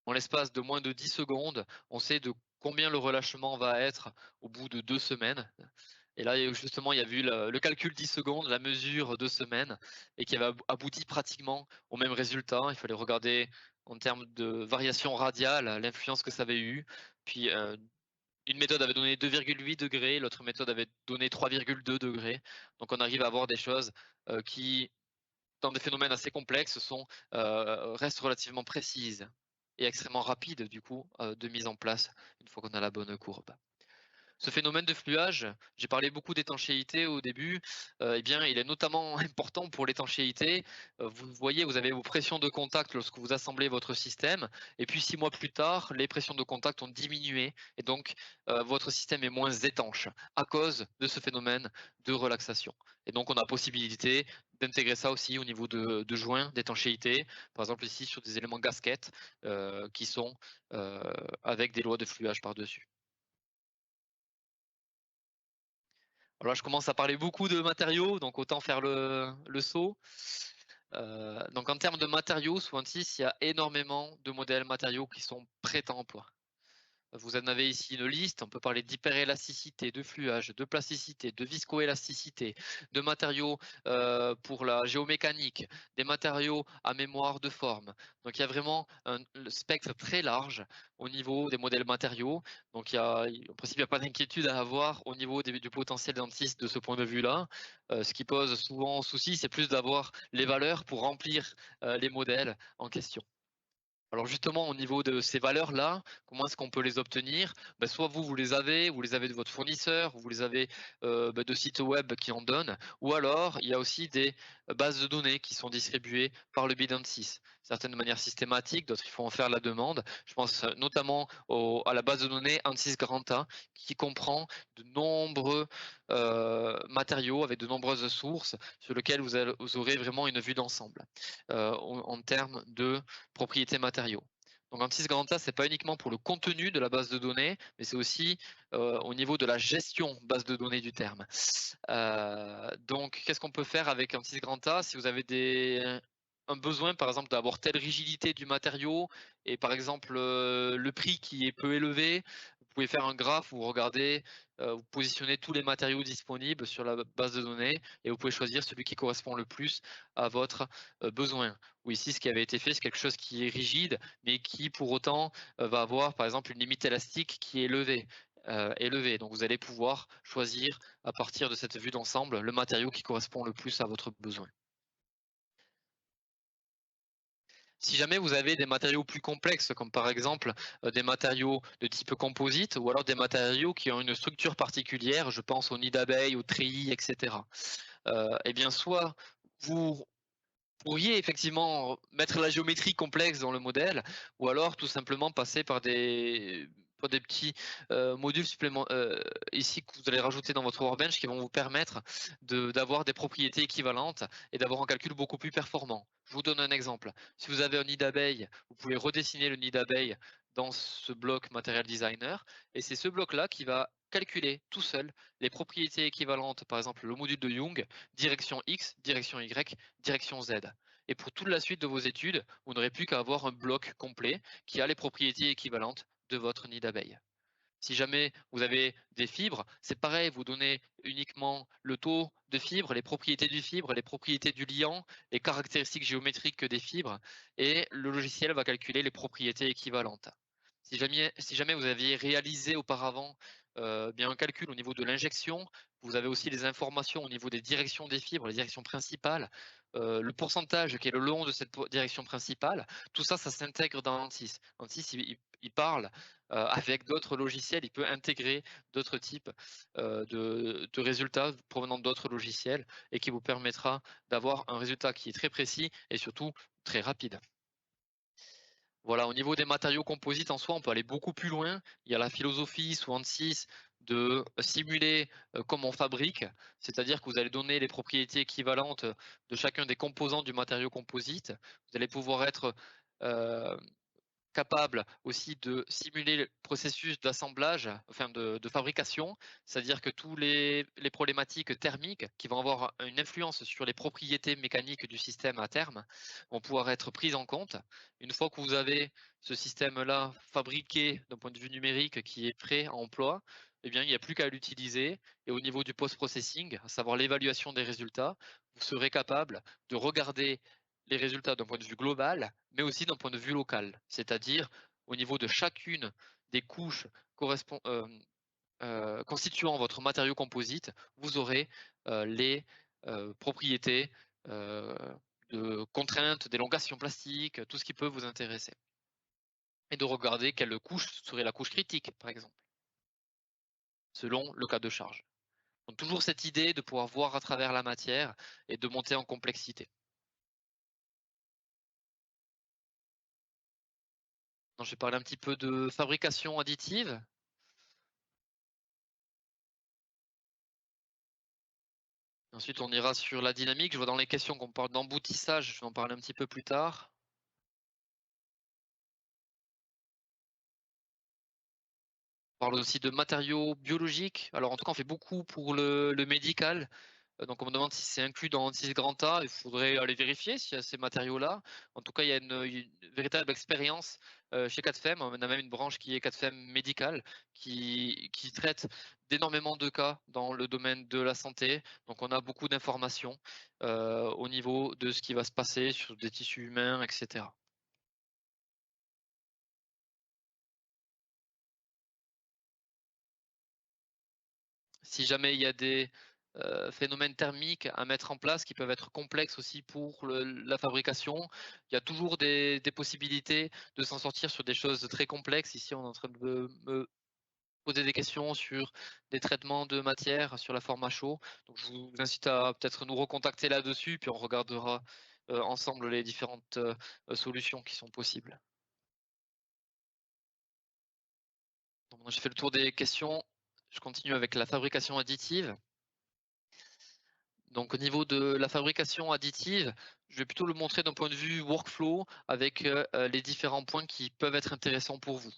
En l'espace de moins de 10 secondes, on sait de combien le relâchement va être au bout de 2 semaines. Et là, justement, il y a vu le calcul 10 secondes, la mesure 2 semaines, et qui avait abouti pratiquement au même résultat. Il fallait regarder en termes de variation radiale l'influence que ça avait eu. Puis une méthode avait donné 2,8 degrés, l'autre méthode avait donné 3,2 degrés. Donc on arrive à avoir des choses qui, dans des phénomènes assez complexes, restent relativement précises et extrêmement rapides du coup de mise en place une fois qu'on a la bonne courbe. Ce phénomène de fluage, j'ai parlé beaucoup d'étanchéité au début, eh bien, il est notamment important pour l'étanchéité. Vous voyez, vous avez vos pressions de contact lorsque vous assemblez votre système et puis 6 mois plus tard, les pressions de contact ont diminué et donc votre système est moins étanche à cause de ce phénomène de relaxation. Et donc on a possibilité d'intégrer ça aussi au niveau de joints d'étanchéité, par exemple ici sur des éléments gasquettes qui sont avec des lois de fluage par-dessus. Alors là, je commence à parler beaucoup de matériaux, donc autant faire le saut. Donc en termes de matériaux, sous Ansys, il y a énormément de modèles matériaux qui sont prêts à emploi. Vous en avez ici une liste, on peut parler d'hyperélasticité, de fluage, de plasticité, de viscoélasticité, de matériaux pour la géomécanique, des matériaux à mémoire de forme. Donc il y a vraiment un spectre très large au niveau des modèles matériaux. Donc en principe, il n'y a pas d'inquiétude à avoir au niveau du potentiel d'Ansys de ce point de vue-là. Ce qui pose souvent souci, c'est plus d'avoir les valeurs pour remplir les modèles en question. Alors justement, au niveau de ces valeurs-là, comment est-ce qu'on peut les obtenir? Soit vous vous les avez de votre fournisseur, vous les avez de sites web qui en donnent, ou alors il y a aussi des bases de données qui sont distribuées par le bill 6. Certaines de manière systématique, d'autres il faut en faire la demande. Je pense notamment à la base de données ANSYS Granta, qui comprend de nombreux matériaux avec de nombreuses sources sur lesquelles vous aurez vraiment une vue d'ensemble en termes de propriétés matériaux. Donc ANSYS Granta, c'est pas uniquement pour le contenu de la base de données, mais c'est aussi au niveau de la gestion base de données du terme. Donc, qu'est-ce qu'on peut faire avec ANSYS Granta si vous avez un besoin, par exemple, d'avoir telle rigidité du matériau et par exemple le prix qui est peu élevé, vous pouvez faire un graphe où vous regardez, vous positionnez tous les matériaux disponibles sur la base de données et vous pouvez choisir celui qui correspond le plus à votre besoin. Ou ici, ce qui avait été fait, c'est quelque chose qui est rigide, mais qui pour autant va avoir par exemple une limite élastique qui est élevée. Donc vous allez pouvoir choisir à partir de cette vue d'ensemble le matériau qui correspond le plus à votre besoin. Si jamais vous avez des matériaux plus complexes, comme par exemple des matériaux de type composite, ou alors des matériaux qui ont une structure particulière, je pense aux nids d'abeilles, aux treillis, etc. Eh bien, soit vous pourriez effectivement mettre la géométrie complexe dans le modèle, ou alors tout simplement passer par des petits modules supplémentaires ici que vous allez rajouter dans votre Workbench qui vont vous permettre d'avoir des propriétés équivalentes et d'avoir un calcul beaucoup plus performant. Je vous donne un exemple. Si vous avez un nid d'abeille, vous pouvez redessiner le nid d'abeille dans ce bloc Material Designer, et c'est ce bloc-là qui va calculer tout seul les propriétés équivalentes, par exemple le module de Young, direction X, direction Y, direction Z. Et pour toute la suite de vos études, vous n'aurez plus qu'à avoir un bloc complet qui a les propriétés équivalentes de votre nid d'abeille. Si jamais vous avez des fibres, c'est pareil, vous donnez uniquement le taux de fibre, les propriétés du fibre, les propriétés du liant, les caractéristiques géométriques des fibres, et le logiciel va calculer les propriétés équivalentes. Si jamais vous aviez réalisé auparavant bien un calcul au niveau de l'injection, vous avez aussi les informations au niveau des directions des fibres, les directions principales, le pourcentage qui est le long de cette direction principale, tout ça, ça s'intègre dans ANSYS. ANSYS, il parle avec d'autres logiciels, il peut intégrer d'autres types de résultats provenant d'autres logiciels et qui vous permettra d'avoir un résultat qui est très précis et surtout très rapide. Voilà, au niveau des matériaux composites en soi, on peut aller beaucoup plus loin. Il y a la philosophie sous ANSYS de simuler comme on fabrique, c'est-à-dire que vous allez donner les propriétés équivalentes de chacun des composants du matériau composite. Vous allez pouvoir être euh, capable aussi de simuler le processus d'assemblage, enfin de fabrication, c'est-à-dire que tous les problématiques thermiques qui vont avoir une influence sur les propriétés mécaniques du système à terme vont pouvoir être prises en compte. Une fois que vous avez ce système-là fabriqué d'un point de vue numérique qui est prêt à emploi, eh bien, il n'y a plus qu'à l'utiliser. Et au niveau du post-processing, à savoir l'évaluation des résultats, vous serez capable de regarder les résultats d'un point de vue global, mais aussi d'un point de vue local, c'est-à-dire au niveau de chacune des couches constituant votre matériau composite, vous aurez les propriétés euh, de contraintes, d'élongation plastique, tout ce qui peut vous intéresser. Et de regarder quelle couche serait la couche critique, par exemple, selon le cas de charge. Donc toujours cette idée de pouvoir voir à travers la matière et de monter en complexité. Donc, je vais parler un petit peu de fabrication additive. Ensuite, on ira sur la dynamique. Je vois dans les questions qu'on parle d'emboutissage. Je vais en parler un petit peu plus tard. On parle aussi de matériaux biologiques. Alors, en tout cas, on fait beaucoup pour le médical. Donc, on me demande si c'est inclus dans Antis Granta. Il faudrait aller vérifier s'il y a ces matériaux-là. En tout cas, il y a une véritable expérience chez CADFEM. On a même une branche qui est CADFEM médicale qui traite d'énormément de cas dans le domaine de la santé. Donc, on a beaucoup d'informations au niveau de ce qui va se passer sur des tissus humains, etc. Si jamais il y a des phénomènes thermiques à mettre en place qui peuvent être complexes aussi pour la fabrication. Il y a toujours des possibilités de s'en sortir sur des choses très complexes. Ici, on est en train de me poser des questions sur des traitements de matière, sur la forme à chaud. Donc je vous incite à peut-être nous recontacter là-dessus, puis on regardera ensemble les différentes solutions qui sont possibles. Donc, j'ai fait le tour des questions. Je continue avec la fabrication additive. Donc au niveau de la fabrication additive, je vais plutôt le montrer d'un point de vue workflow avec les différents points qui peuvent être intéressants pour vous.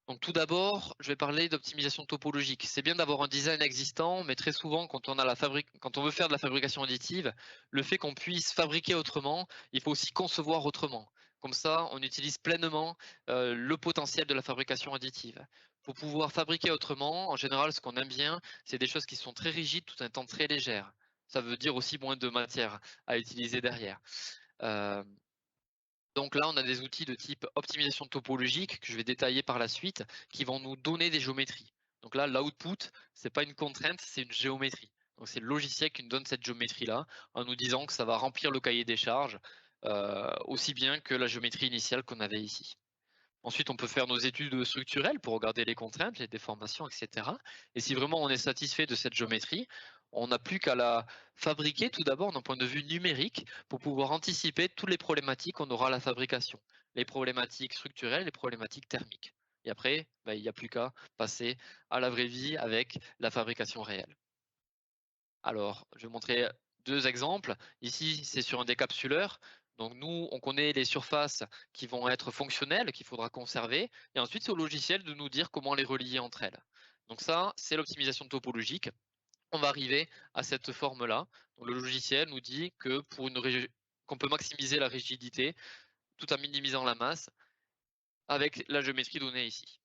Donc tout d'abord, je vais parler d'optimisation topologique. C'est bien d'avoir un design existant, mais très souvent, quand on veut faire de la fabrication additive, le fait qu'on puisse fabriquer autrement, il faut aussi concevoir autrement. Comme ça, on utilise pleinement le potentiel de la fabrication additive. Pour pouvoir fabriquer autrement, en général, ce qu'on aime bien, c'est des choses qui sont très rigides tout en étant très légères. Ça veut dire aussi moins de matière à utiliser derrière. Euh, donc là, on a des outils de type optimisation topologique que je vais détailler par la suite, qui vont nous donner des géométries. Donc là, l'output, c'est pas une contrainte, c'est une géométrie. Donc c'est le logiciel qui nous donne cette géométrie-là, en nous disant que ça va remplir le cahier des charges, aussi bien que la géométrie initiale qu'on avait ici. Ensuite, on peut faire nos études structurelles pour regarder les contraintes, les déformations, etc. Et si vraiment on est satisfait de cette géométrie, on n'a plus qu'à la fabriquer tout d'abord d'un point de vue numérique pour pouvoir anticiper toutes les problématiques qu'on aura à la fabrication. Les problématiques structurelles, les problématiques thermiques. Et après, il n'y a plus qu'à passer à la vraie vie avec la fabrication réelle. Alors, je vais montrer deux exemples. Ici, c'est sur un décapsuleur. Donc nous, on connaît les surfaces qui vont être fonctionnelles, qu'il faudra conserver. Et ensuite, c'est au logiciel de nous dire comment les relier entre elles. Donc ça, c'est l'optimisation topologique. On va arriver à cette forme-là. Donc le logiciel nous dit que qu'on peut maximiser la rigidité tout en minimisant la masse avec la géométrie donnée ici.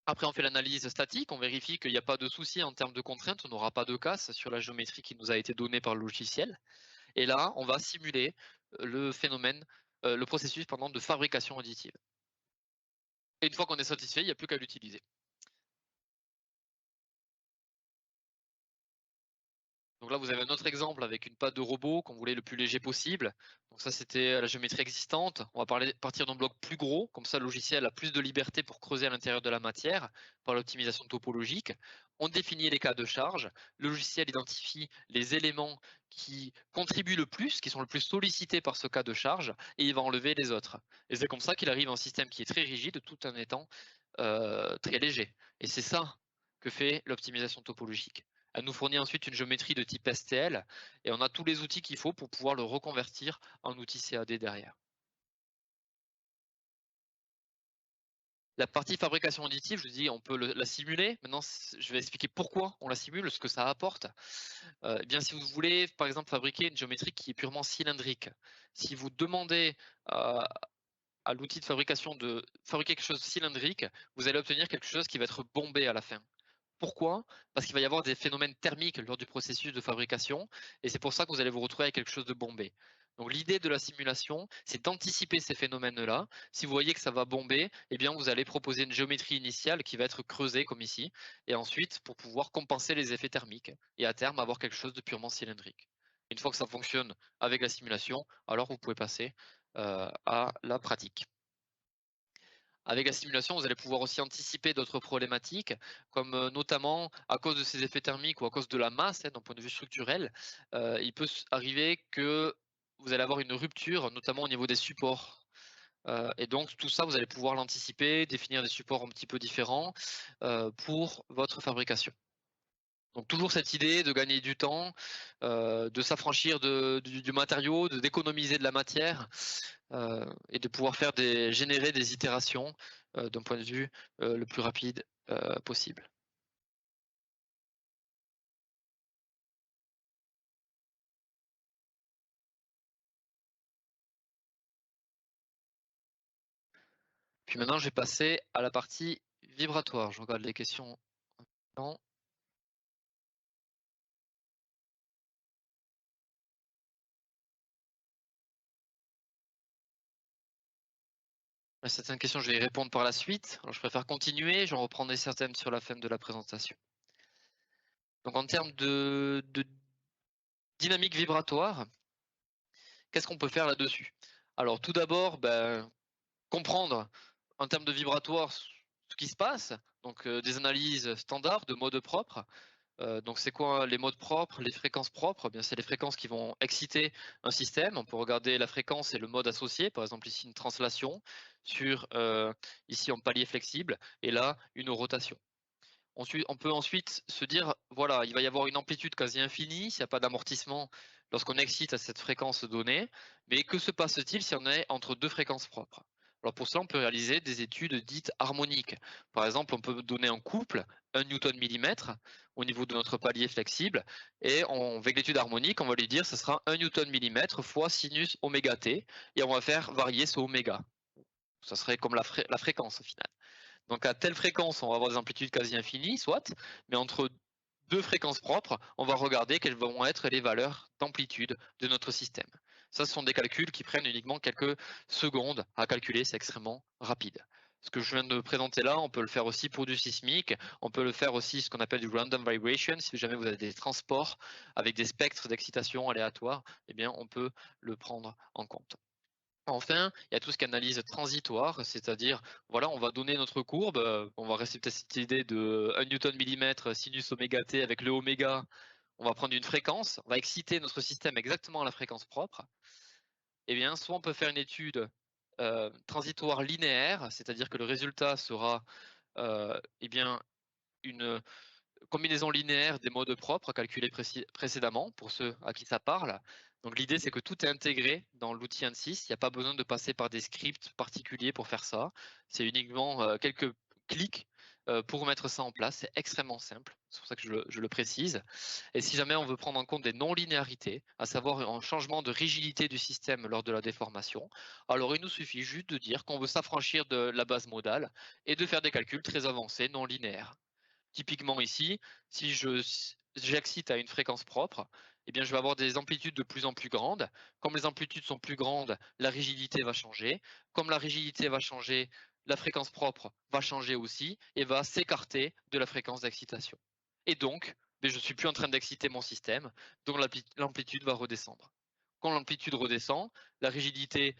Après, on fait l'analyse statique, on vérifie qu'il n'y a pas de souci en termes de contraintes, on n'aura pas de casse sur la géométrie qui nous a été donnée par le logiciel. Et là, on va simuler le phénomène, le processus de fabrication additive. Et une fois qu'on est satisfait, il n'y a plus qu'à l'utiliser. Donc là, vous avez un autre exemple avec une patte de robot qu'on voulait le plus léger possible. Donc ça, c'était la géométrie existante. On va partir d'un bloc plus gros, comme ça le logiciel a plus de liberté pour creuser à l'intérieur de la matière par l'optimisation topologique. On définit les cas de charge. Le logiciel identifie les éléments qui contribuent le plus, qui sont le plus sollicités par ce cas de charge, et il va enlever les autres. Et c'est comme ça qu'il arrive à un système qui est très rigide tout en étant très léger. Et c'est ça que fait l'optimisation topologique. Elle nous fournit ensuite une géométrie de type STL et on a tous les outils qu'il faut pour pouvoir le reconvertir en outil CAD derrière. La partie fabrication additive, je vous dis, on peut la simuler. Maintenant, je vais expliquer pourquoi on la simule, ce que ça apporte. Eh bien, si vous voulez, par exemple, fabriquer une géométrie qui est purement cylindrique, si vous demandez à l'outil de fabrication de fabriquer quelque chose de cylindrique, vous allez obtenir quelque chose qui va être bombé à la fin. Pourquoi? Parce qu'il va y avoir des phénomènes thermiques lors du processus de fabrication et c'est pour ça que vous allez vous retrouver avec quelque chose de bombé. Donc l'idée de la simulation, c'est d'anticiper ces phénomènes-là. Si vous voyez que ça va bomber, eh bien vous allez proposer une géométrie initiale qui va être creusée comme ici et ensuite pour pouvoir compenser les effets thermiques et à terme avoir quelque chose de purement cylindrique. Une fois que ça fonctionne avec la simulation, alors vous pouvez passer à la pratique. Avec la simulation, vous allez pouvoir aussi anticiper d'autres problématiques, comme notamment à cause de ces effets thermiques ou à cause de la masse, d'un point de vue structurel, il peut arriver que vous allez avoir une rupture, notamment au niveau des supports. Et donc tout ça, vous allez pouvoir l'anticiper, définir des supports un petit peu différents pour votre fabrication. Donc toujours cette idée de gagner du temps, de s'affranchir du matériau, d'économiser de la matière et de pouvoir générer des itérations d'un point de vue le plus rapide possible. Puis maintenant, je vais passer à la partie vibratoire. Je regarde les questions. Non. À certaines questions, je vais y répondre par la suite. Alors, je préfère continuer, j'en reprendrai certaines sur la fin de la présentation. Donc en termes de dynamique vibratoire, qu'est-ce qu'on peut faire là-dessus? Alors tout d'abord, comprendre en termes de vibratoire ce qui se passe, donc des analyses standards de modes propres. Donc c'est quoi les modes propres, les fréquences propres? Eh bien, c'est les fréquences qui vont exciter un système. On peut regarder la fréquence et le mode associé, par exemple ici une translation sur ici en palier flexible et là une rotation. Ensuite, on peut ensuite se dire, voilà, il va y avoir une amplitude quasi infinie s'il n'y a pas d'amortissement lorsqu'on excite à cette fréquence donnée, mais que se passe-t-il si on est entre deux fréquences propres? Alors pour cela, on peut réaliser des études dites harmoniques. Par exemple, on peut donner en couple 1 newton millimètre au niveau de notre palier flexible, et avec l'étude harmonique, on va lui dire ce sera 1 newton millimètre fois sinus oméga t, et on va faire varier ce oméga. Ça serait comme la fréquence au final. Donc à telle fréquence, on va avoir des amplitudes quasi infinies, soit, mais entre deux fréquences propres, on va regarder quelles vont être les valeurs d'amplitude de notre système. Ça, ce sont des calculs qui prennent uniquement quelques secondes à calculer, c'est extrêmement rapide. Ce que je viens de présenter là, on peut le faire aussi pour du sismique, on peut le faire aussi ce qu'on appelle du random vibration, si jamais vous avez des transports avec des spectres d'excitation aléatoires, eh bien on peut le prendre en compte. Enfin, il y a tout ce qu'analyse transitoire, c'est-à-dire, voilà, on va donner notre courbe, on va rester peut-être cette idée de 1 newton millimètre sinus oméga t avec le oméga, on va prendre une fréquence, on va exciter notre système exactement à la fréquence propre. Eh bien, soit on peut faire une étude transitoire linéaire, c'est-à-dire que le résultat sera eh bien, une combinaison linéaire des modes propres calculés précédemment, pour ceux à qui ça parle. Donc l'idée, c'est que tout est intégré dans l'outil ANSYS. Il n'y a pas besoin de passer par des scripts particuliers pour faire ça. C'est uniquement quelques clics pour mettre ça en place. C'est extrêmement simple. C'est pour ça que je le précise. Et si jamais on veut prendre en compte des non-linéarités, à savoir un changement de rigidité du système lors de la déformation, alors il nous suffit juste de dire qu'on veut s'affranchir de la base modale et de faire des calculs très avancés non linéaires. Typiquement ici, si j'excite à une fréquence propre, eh bien, je vais avoir des amplitudes de plus en plus grandes. Comme les amplitudes sont plus grandes, la rigidité va changer. Comme la rigidité va changer, la fréquence propre va changer aussi et va s'écarter de la fréquence d'excitation. Et donc, je ne suis plus en train d'exciter mon système, donc l'amplitude va redescendre. Quand l'amplitude redescend, la rigidité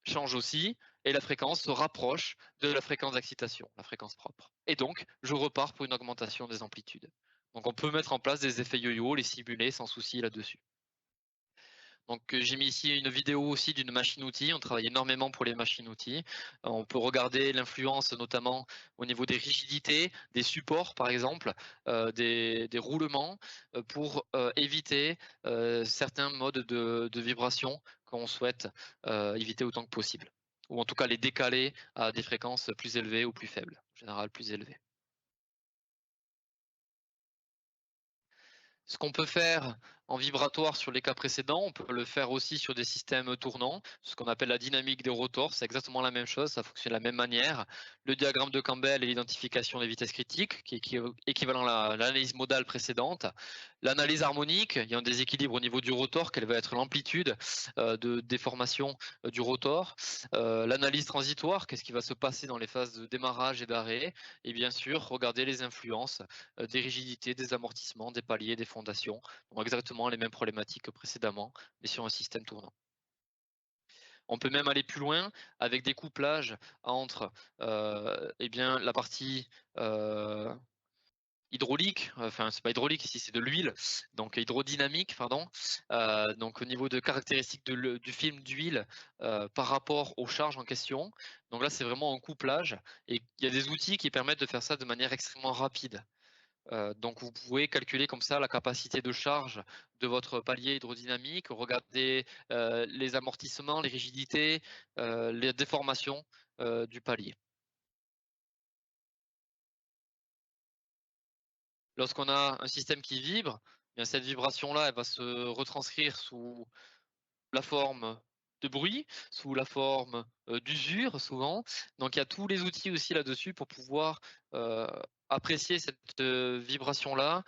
change aussi et la fréquence se rapproche de la fréquence d'excitation, la fréquence propre. Et donc, je repars pour une augmentation des amplitudes. Donc on peut mettre en place des effets yo-yo, les simuler sans souci là-dessus. Donc j'ai mis ici une vidéo aussi d'une machine-outil. On travaille énormément pour les machines-outils. On peut regarder l'influence notamment au niveau des rigidités, des supports par exemple, des roulements, pour éviter certains modes de vibration qu'on souhaite éviter autant que possible. Ou en tout cas les décaler à des fréquences plus élevées ou plus faibles, en général plus élevées. Ce qu'on peut faire en vibratoire sur les cas précédents, on peut le faire aussi sur des systèmes tournants, ce qu'on appelle la dynamique des rotors. C'est exactement la même chose, ça fonctionne de la même manière. Le diagramme de Campbell et l'identification des vitesses critiques, qui est équivalent à l'analyse modale précédente. L'analyse harmonique, il y a un déséquilibre au niveau du rotor, quelle va être l'amplitude de déformation du rotor. L'analyse transitoire, qu'est-ce qui va se passer dans les phases de démarrage et d'arrêt. Et bien sûr, regarder les influences des rigidités, des amortissements, des paliers, des fondations. Donc exactement les mêmes problématiques que précédemment, mais sur un système tournant. On peut même aller plus loin avec des couplages entre eh bien, la partie hydraulique, enfin c'est pas hydraulique ici, c'est de l'huile, donc hydrodynamique, pardon. Donc au niveau de caractéristiques du film d'huile par rapport aux charges en question. Donc là, c'est vraiment un couplage et il y a des outils qui permettent de faire ça de manière extrêmement rapide. Donc vous pouvez calculer comme ça la capacité de charge de votre palier hydrodynamique, regarder les amortissements, les rigidités, les déformations du palier. Lorsqu'on a un système qui vibre, eh bien cette vibration-là, elle va se retranscrire sous la forme de bruit, sous la forme d'usure souvent. Donc il y a tous les outils aussi là-dessus pour pouvoir euh, apprécier cette vibration-là.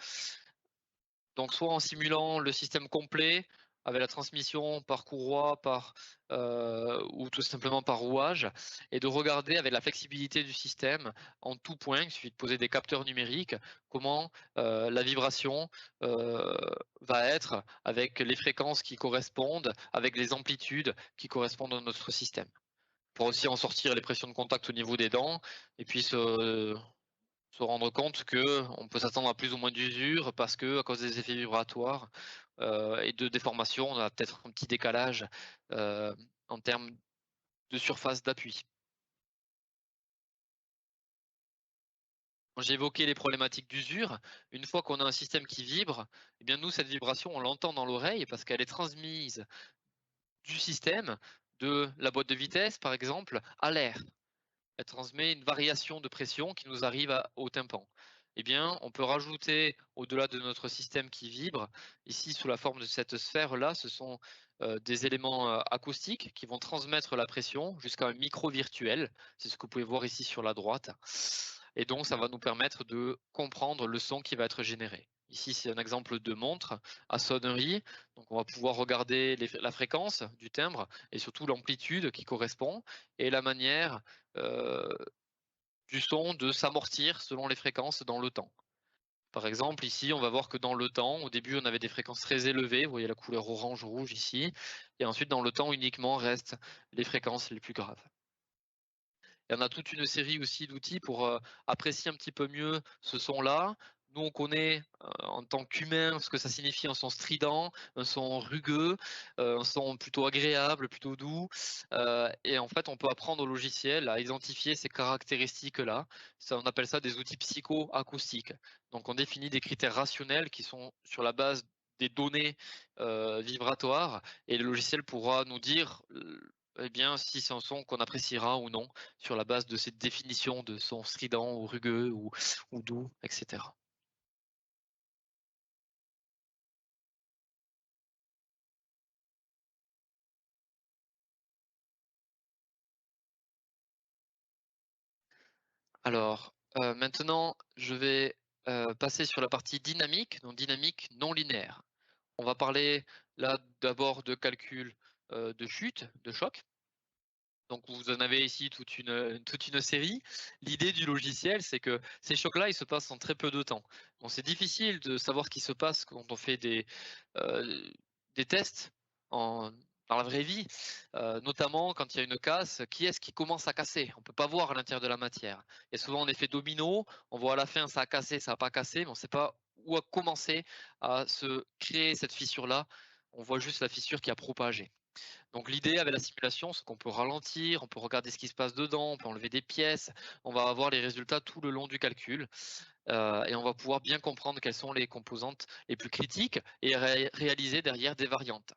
Donc soit en simulant le système complet avec la transmission par courroie, ou tout simplement par rouage, et de regarder avec la flexibilité du système en tout point, il suffit de poser des capteurs numériques, comment la vibration va être avec les fréquences qui correspondent, avec les amplitudes qui correspondent à notre système. Pour aussi en sortir les pressions de contact au niveau des dents, et puis se rendre compte que on peut s'attendre à plus ou moins d'usure parce que à cause des effets vibratoires et de déformation, on a peut-être un petit décalage euh, en termes de surface d'appui. J'ai évoqué les problématiques d'usure. Une fois qu'on a un système qui vibre, eh bien nous, cette vibration, on l'entend dans l'oreille parce qu'elle est transmise du système, de la boîte de vitesse par exemple, à l'air. Elle transmet une variation de pression qui nous arrive au tympan. Eh bien, on peut rajouter, au-delà de notre système qui vibre, ici sous la forme de cette sphère-là, ce sont des éléments acoustiques qui vont transmettre la pression jusqu'à un micro virtuel. C'est ce que vous pouvez voir ici sur la droite. Et donc, ça va nous permettre de comprendre le son qui va être généré. Ici, c'est un exemple de montre à sonnerie. Donc, on va pouvoir regarder la fréquence du timbre et surtout l'amplitude qui correspond et la manière euh, du son de s'amortir selon les fréquences dans le temps. Par exemple, ici, on va voir que dans le temps, au début, on avait des fréquences très élevées. Vous voyez la couleur orange-rouge ici. Et ensuite, dans le temps, uniquement restent les fréquences les plus graves. Il y en a toute une série aussi d'outils pour apprécier un petit peu mieux ce son-là. Nous, on connaît en tant qu'humain ce que ça signifie un son strident, un son rugueux, un son plutôt agréable, plutôt doux. Et en fait, on peut apprendre au logiciel à identifier ces caractéristiques-là. On appelle ça des outils psychoacoustiques. Donc, on définit des critères rationnels qui sont sur la base des données vibratoires, et le logiciel pourra nous dire eh bien, si c'est un son qu'on appréciera ou non sur la base de cette définition de son strident ou rugueux ou doux, etc. Alors, maintenant, je vais passer sur la partie dynamique, donc dynamique non linéaire. On va parler là d'abord de calcul de chute, de choc. Donc vous en avez ici toute une série. L'idée du logiciel, c'est que ces chocs-là, ils se passent en très peu de temps. Bon, c'est difficile de savoir ce qui se passe quand on fait des tests en, dans la vraie vie, notamment quand il y a une casse. Qui est-ce qui commence à casser? On ne peut pas voir à l'intérieur de la matière. Il y a souvent un effet domino. On voit à la fin, ça a cassé, ça n'a pas cassé, mais on ne sait pas où a commencé à se créer cette fissure-là. On voit juste la fissure qui a propagé. Donc l'idée avec la simulation, c'est qu'on peut ralentir, on peut regarder ce qui se passe dedans, on peut enlever des pièces, on va avoir les résultats tout le long du calcul et on va pouvoir bien comprendre quelles sont les composantes les plus critiques et réaliser derrière des variantes.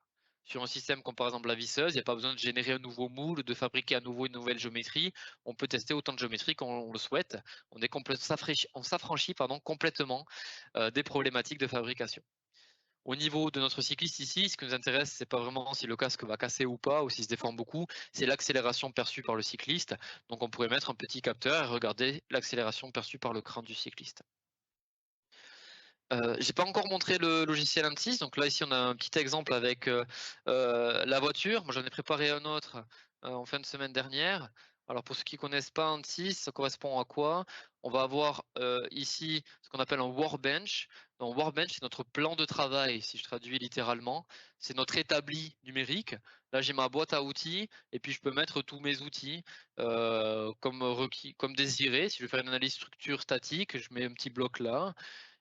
Sur un système comme par exemple la visseuse, il n'y a pas besoin de générer un nouveau moule, de fabriquer à nouveau une nouvelle géométrie. On peut tester autant de géométrie qu'on le souhaite. On s'affranchit complètement des problématiques de fabrication. Au niveau de notre cycliste ici, ce qui nous intéresse, c'est pas vraiment si le casque va casser ou pas, ou s'il se déforme beaucoup, c'est l'accélération perçue par le cycliste. Donc on pourrait mettre un petit capteur et regarder l'accélération perçue par le crâne du cycliste. J'ai pas encore montré le logiciel M6, donc là ici on a un petit exemple avec la voiture. Moi j'en ai préparé un autre en fin de semaine dernière. Alors pour ceux qui connaissent pas M6, ça correspond à quoi? On va avoir ici ce qu'on appelle un workbench. Donc workbench, c'est notre plan de travail, si je traduis littéralement. C'est notre établi numérique. Là j'ai ma boîte à outils et puis je peux mettre tous mes outils comme requis, comme désiré. Si je veux faire une analyse structure statique, je mets un petit bloc là.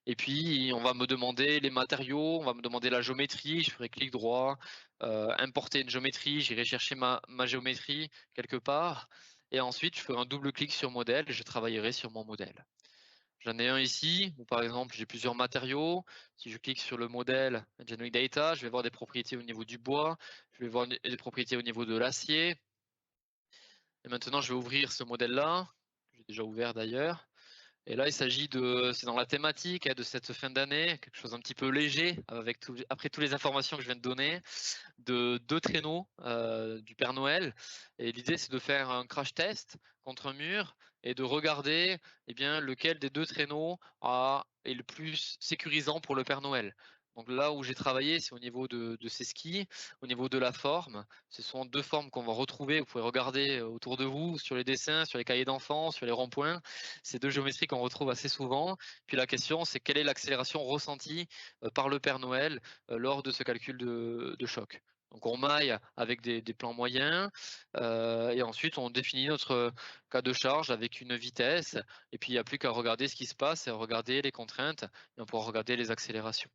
Et puis, on va me demander les matériaux, on va me demander la géométrie, je ferai clic droit, importer une géométrie, j'irai chercher ma géométrie quelque part. Et ensuite, je ferai un double clic sur modèle et je travaillerai sur mon modèle. J'en ai un ici, où par exemple, j'ai plusieurs matériaux. Si je clique sur le modèle Generic Data, je vais voir des propriétés au niveau du bois, je vais voir des propriétés au niveau de l'acier. Et maintenant, je vais ouvrir ce modèle-là, que j'ai déjà ouvert d'ailleurs. Et là, il s'agit c'est dans la thématique de cette fin d'année, quelque chose un petit peu léger, après toutes les informations que je viens de donner, de deux traîneaux du Père Noël. Et l'idée, c'est de faire un crash test contre un mur et de regarder lequel des deux traîneaux est le plus sécurisant pour le Père Noël. Donc là où j'ai travaillé, c'est au niveau de ces skis, au niveau de la forme. Ce sont 2 formes qu'on va retrouver. Vous pouvez regarder, autour de vous, sur les dessins, sur les cahiers d'enfants, sur les ronds-points. C'est 2 géométries qu'on retrouve assez souvent. Puis la question, c'est quelle est l'accélération ressentie, par le Père Noël, lors de ce calcul de choc? Donc on maille avec des plans moyens, et ensuite on définit notre cas de charge avec une vitesse et puis il n'y a plus qu'à regarder ce qui se passe et à regarder les contraintes et on pourra regarder les accélérations.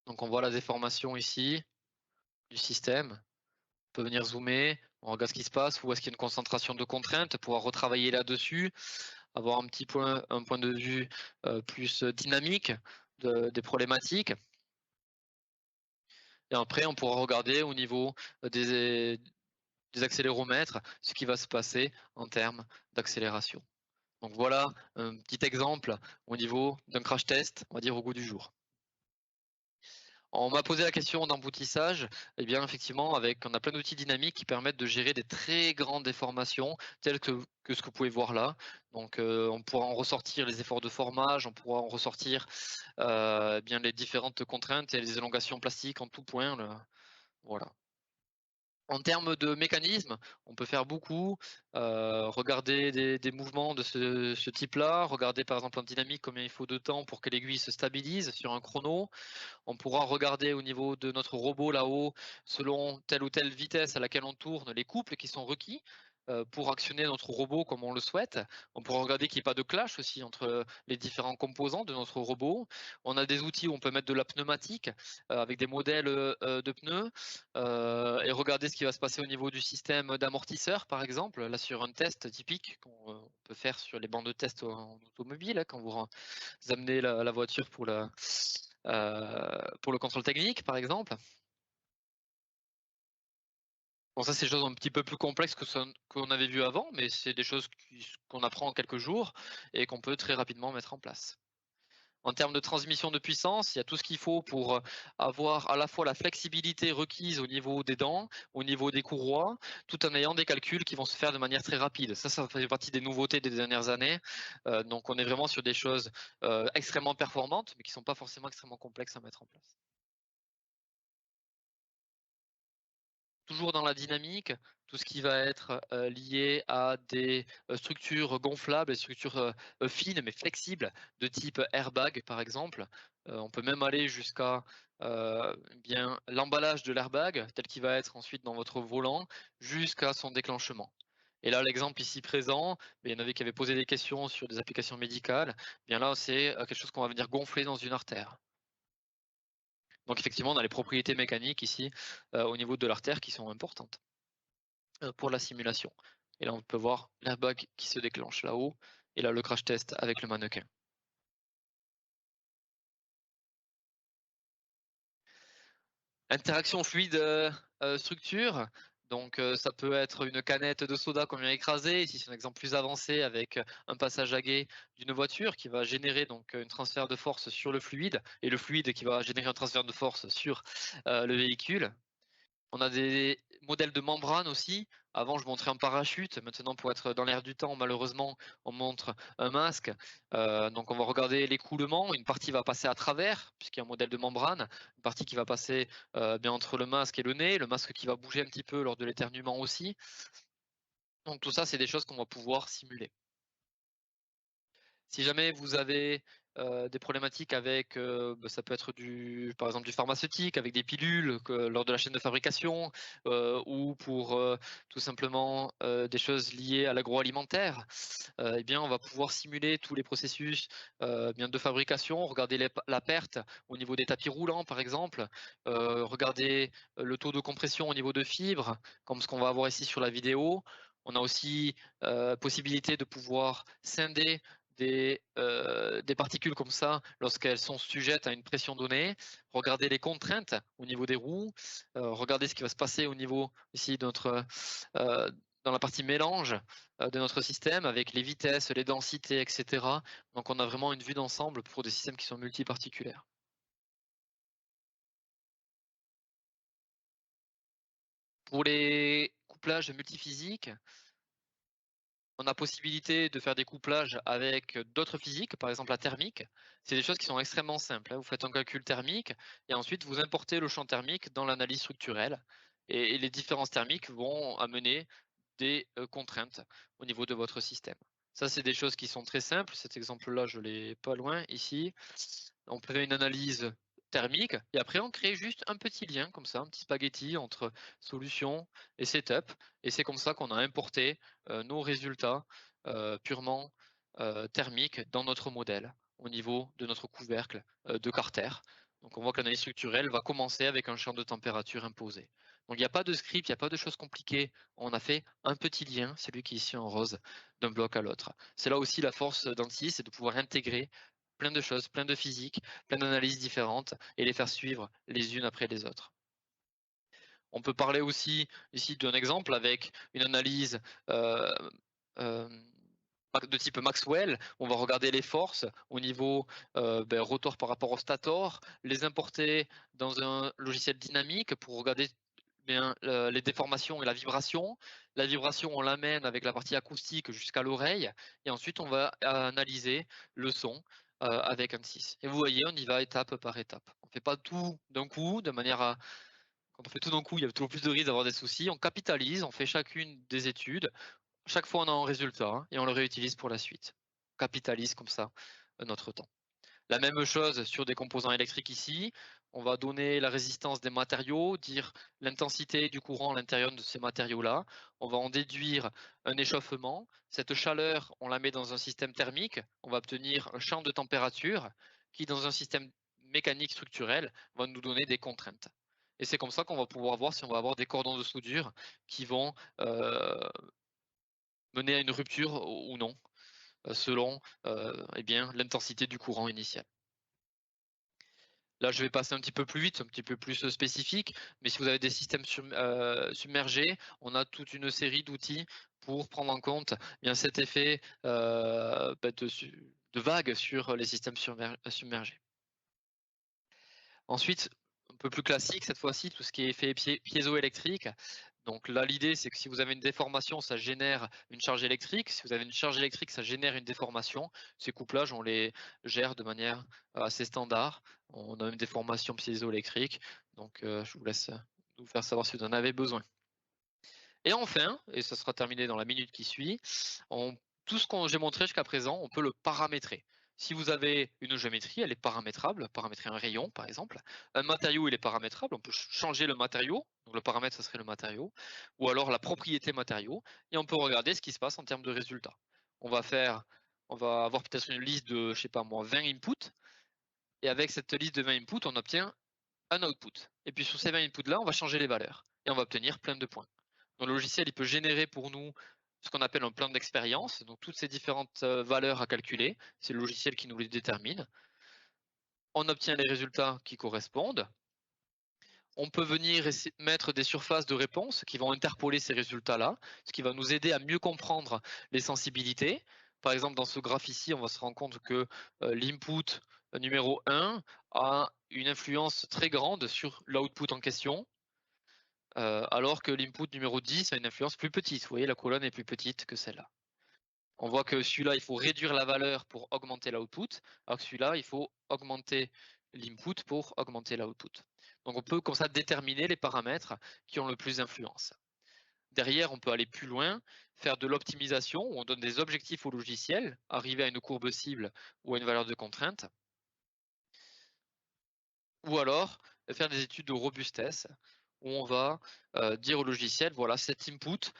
Donc on voit la déformation ici du système. On peut venir zoomer, on regarde ce qui se passe, où est-ce qu'il y a une concentration de contraintes, pouvoir retravailler là-dessus, avoir un point de vue plus dynamique des problématiques. Et après, on pourra regarder au niveau des accéléromètres ce qui va se passer en termes d'accélération. Donc voilà un petit exemple au niveau d'un crash test, on va dire au goût du jour. On m'a posé la question d'emboutissage, eh bien effectivement avec on a plein d'outils dynamiques qui permettent de gérer des très grandes déformations telles que ce que vous pouvez voir là. Donc on pourra en ressortir les efforts de formage, on pourra en ressortir, eh bien les différentes contraintes et les élongations plastiques en tout point là, voilà. En termes de mécanismes, on peut faire beaucoup, regarder des mouvements de ce type-là, regarder par exemple en dynamique combien il faut de temps pour que l'aiguille se stabilise sur un chrono. On pourra regarder au niveau de notre robot là-haut, selon telle ou telle vitesse à laquelle on tourne, les couples qui sont requis pour actionner notre robot comme on le souhaite. On pourra regarder qu'il n'y ait pas de clash aussi entre les différents composants de notre robot. On a des outils où on peut mettre de la pneumatique avec des modèles de pneus et regarder ce qui va se passer au niveau du système d'amortisseur, par exemple. Là, sur un test typique qu'on peut faire sur les bancs de test en automobile, hein, quand vous amenez la voiture pour le contrôle technique, par exemple. Bon, ça, c'est des choses un petit peu plus complexes que ce qu'on avait vu avant, mais c'est des choses qu'on apprend en quelques jours et qu'on peut très rapidement mettre en place. En termes de transmission de puissance, il y a tout ce qu'il faut pour avoir à la fois la flexibilité requise au niveau des dents, au niveau des courroies, tout en ayant des calculs qui vont se faire de manière très rapide. Ça fait partie des nouveautés des dernières années. Donc on est vraiment sur des choses extrêmement performantes, mais qui ne sont pas forcément extrêmement complexes à mettre en place. Toujours dans la dynamique, tout ce qui va être, lié à des, structures gonflables, des structures, fines mais flexibles de type airbag par exemple. On peut même aller jusqu'à, bien l'emballage de l'airbag tel qu'il va être ensuite dans votre volant, jusqu'à son déclenchement. Et là, l'exemple ici présent, il y en avait qui avaient posé des questions sur des applications médicales, bien là, c'est, quelque chose qu'on va venir gonfler dans une artère. Donc effectivement, on a les propriétés mécaniques ici, au niveau de l'artère qui sont importantes, pour la simulation. Et là, on peut voir l'airbag qui se déclenche là-haut et là, le crash test avec le mannequin. Interaction fluide, structure, donc ça peut être une canette de soda qu'on vient écraser. Ici, c'est un exemple plus avancé avec, un passage à gué d'une voiture qui va générer donc, un transfert de force sur le fluide et le fluide qui va générer un transfert de force sur, le véhicule. On a des modèles de membrane aussi. Avant, je montrais un parachute. Maintenant, pour être dans l'air du temps, malheureusement, on montre un masque. Donc, on va regarder l'écoulement. Une partie va passer à travers, puisqu'il y a un modèle de membrane. Une partie qui va passer bien entre le masque et le nez. Le masque qui va bouger un petit peu lors de l'éternuement aussi. Donc, tout ça, c'est des choses qu'on va pouvoir simuler. Si jamais vous avez, des problématiques avec, ça peut être par exemple du pharmaceutique avec des pilules que lors de la chaîne de fabrication, ou pour, tout simplement, des choses liées à l'agroalimentaire, eh bien on va pouvoir simuler tous les processus, bien de fabrication, regarder la perte au niveau des tapis roulants par exemple, regarder, le taux de compression au niveau de fibres, comme ce qu'on va avoir ici sur la vidéo. On a aussi, possibilité de pouvoir scinder des particules comme ça lorsqu'elles sont sujettes à une pression donnée, regarder les contraintes au niveau des roues, regarder ce qui va se passer au niveau ici de notre, dans la partie mélange de notre système avec les vitesses, les densités, etc. Donc on a vraiment une vue d'ensemble pour des systèmes qui sont multiparticulaires. Pour les couplages multiphysiques, on a possibilité de faire des couplages avec d'autres physiques, par exemple la thermique. C'est des choses qui sont extrêmement simples, hein. Vous faites un calcul thermique et ensuite vous importez le champ thermique dans l'analyse structurelle et les différences thermiques vont amener des contraintes au niveau de votre système. Ça, c'est des choses qui sont très simples. Cet exemple-là, je l'ai pas loin ici. On fait une analyse thermique et après on crée juste un petit lien comme ça, un petit spaghetti entre solution et setup et c'est comme ça qu'on a importé nos résultats purement thermiques dans notre modèle au niveau de notre couvercle de Carter. Donc on voit que l'analyse structurelle va commencer avec un champ de température imposé. Donc il n'y a pas de script, il n'y a pas de choses compliquées. On a fait un petit lien, celui qui est ici en rose, d'un bloc à l'autre. C'est là aussi la force d'Anti, c'est de pouvoir intégrer plein de choses, plein de physique, plein d'analyses différentes et les faire suivre les unes après les autres. On peut parler aussi ici d'un exemple avec une analyse euh, euh, de type Maxwell. On va regarder les forces au niveau rotor par rapport au stator, les importer dans un logiciel dynamique pour regarder bien les déformations et la vibration. La vibration, on l'amène avec la partie acoustique jusqu'à l'oreille et ensuite on va analyser le son avec un 6. Et vous voyez, on y va étape par étape. On ne fait pas tout d'un coup de manière à quand on fait tout d'un coup, il y a toujours plus de risques d'avoir des soucis. On capitalise, on fait chacune des études. Chaque fois, on a un résultat hein, et on le réutilise pour la suite. On capitalise comme ça notre temps. La même chose sur des composants électriques ici. On va donner la résistance des matériaux, dire l'intensité du courant à l'intérieur de ces matériaux-là. On va en déduire un échauffement. Cette chaleur, on la met dans un système thermique. On va obtenir un champ de température qui, dans un système mécanique structurel, va nous donner des contraintes. Et c'est comme ça qu'on va pouvoir voir si on va avoir des cordons de soudure qui vont mener à une rupture ou non, selon l'intensité du courant initial. Là, je vais passer un petit peu plus vite, un petit peu plus spécifique, mais si vous avez des systèmes submergés, on a toute une série d'outils pour prendre en compte bien cet effet de vague sur les systèmes submergés. Ensuite, un peu plus classique cette fois-ci, tout ce qui est effet piézoélectrique. Donc là, l'idée, c'est que si vous avez une déformation, ça génère une charge électrique. Si vous avez une charge électrique, ça génère une déformation. Ces couplages, on les gère de manière assez standard. On a une déformation piézoélectrique. Donc, je vous laisse nous faire savoir si vous en avez besoin. Et enfin, et ça sera terminé dans la minute qui suit, tout ce que j'ai montré jusqu'à présent, on peut le paramétrer. Si vous avez une géométrie, elle est paramétrable, paramétrer un rayon par exemple. Un matériau, il est paramétrable, on peut changer le matériau, donc le paramètre, ça serait le matériau, ou alors la propriété matériau, et on peut regarder ce qui se passe en termes de résultats. On va avoir peut-être une liste de, je sais pas moi, 20 inputs, et avec cette liste de 20 inputs, on obtient un output. Et puis sur ces 20 inputs-là, on va changer les valeurs, et on va obtenir plein de points. Donc, le logiciel, il peut générer pour nous ce qu'on appelle un plan d'expérience, donc toutes ces différentes valeurs à calculer, c'est le logiciel qui nous les détermine. On obtient les résultats qui correspondent. On peut venir mettre des surfaces de réponse qui vont interpoler ces résultats-là, ce qui va nous aider à mieux comprendre les sensibilités. Par exemple, dans ce graphe ici, on va se rendre compte que l'input numéro 1 a une influence très grande sur l'output en question, alors que l'input numéro 10 a une influence plus petite. Vous voyez, la colonne est plus petite que celle-là. On voit que celui-là, il faut réduire la valeur pour augmenter l'output, alors que celui-là, il faut augmenter l'input pour augmenter l'output. Donc on peut comme ça déterminer les paramètres qui ont le plus d'influence. Derrière, on peut aller plus loin, faire de l'optimisation, où on donne des objectifs au logiciel, arriver à une courbe cible ou à une valeur de contrainte, ou alors faire des études de robustesse, où on va dire au logiciel, voilà, cet input,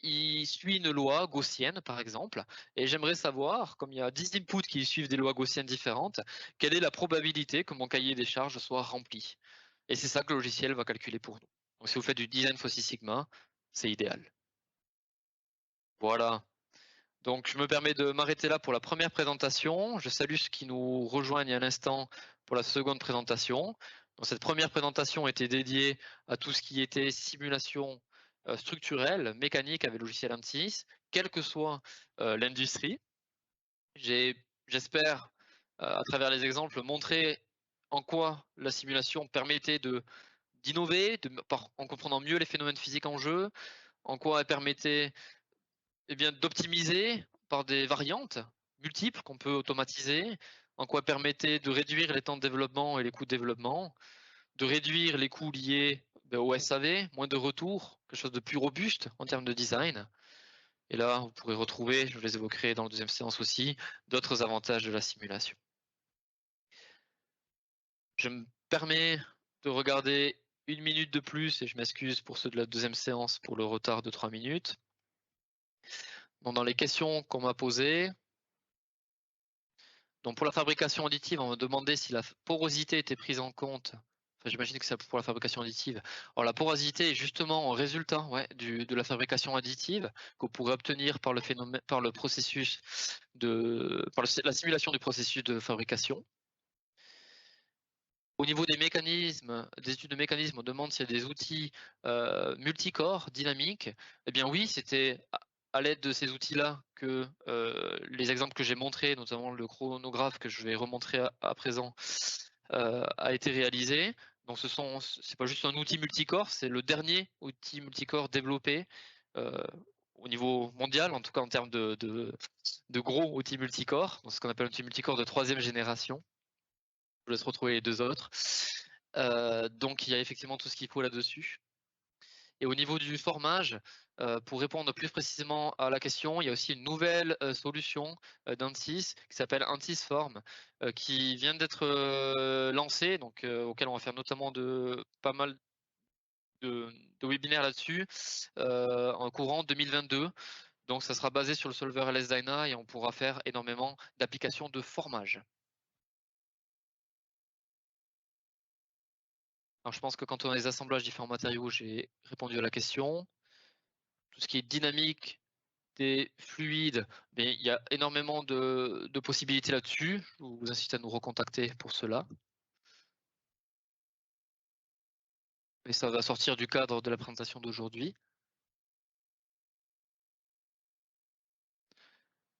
il suit une loi gaussienne, par exemple, et j'aimerais savoir, comme il y a 10 inputs qui suivent des lois gaussiennes différentes, quelle est la probabilité que mon cahier des charges soit rempli. Et c'est ça que le logiciel va calculer pour nous. Donc si vous faites du design for Six Sigma, c'est idéal. Voilà. Donc je me permets de m'arrêter là pour la première présentation. Je salue ceux qui nous rejoignent à l'instant pour la seconde présentation. Donc, cette première présentation était dédiée à tout ce qui était simulation structurelle, mécanique avec le logiciel ANSYS, quelle que soit l'industrie. J'espère, à travers les exemples, montrer en quoi la simulation permettait d'innover, en comprenant mieux les phénomènes physiques en jeu, en quoi elle permettait Eh bien, d'optimiser par des variantes multiples qu'on peut automatiser, en quoi permettait de réduire les temps de développement et les coûts de développement, de réduire les coûts liés au SAV, moins de retours, quelque chose de plus robuste en termes de design. Et là, vous pourrez retrouver, je les évoquerai dans la deuxième séance aussi, d'autres avantages de la simulation. Je me permets de regarder 1 minute de plus et je m'excuse pour ceux de la deuxième séance pour le retard de 3 minutes. Donc, dans les questions qu'on m'a posées, donc pour la fabrication additive, on m'a demandé si la porosité était prise en compte. Enfin, j'imagine que c'est pour la fabrication additive. Alors la porosité est justement un résultat de la fabrication additive qu'on pourrait obtenir par le phénomène, par le processus la simulation du processus de fabrication. Au niveau des mécanismes, des études de mécanismes, on demande s'il y a des outils multicorps dynamiques. Eh bien oui, c'était à l'aide de ces outils-là que les exemples que j'ai montrés, notamment le chronographe que je vais remontrer à présent, a été réalisé. Donc c'est pas juste un outil multicorps, c'est le dernier outil multicorps développé au niveau mondial, en tout cas en termes de gros outils multicorps, ce qu'on appelle un outil multicorps de 3e génération. Je vous laisse retrouver les 2 autres. Donc il y a effectivement tout ce qu'il faut là-dessus. Et au niveau du formage, pour répondre plus précisément à la question, il y a aussi une nouvelle solution d'ANSYS qui s'appelle ANSYS Form, qui vient d'être lancée, donc auquel on va faire notamment pas mal de webinaires là-dessus en courant 2022. Donc ça sera basé sur le solver LS-DYNA et on pourra faire énormément d'applications de formage. Alors je pense que quand on a les assemblages différents matériaux, j'ai répondu à la question. Tout ce qui est dynamique des fluides, mais il y a énormément de possibilités là-dessus. Je vous incite à nous recontacter pour cela. Mais ça va sortir du cadre de la présentation d'aujourd'hui.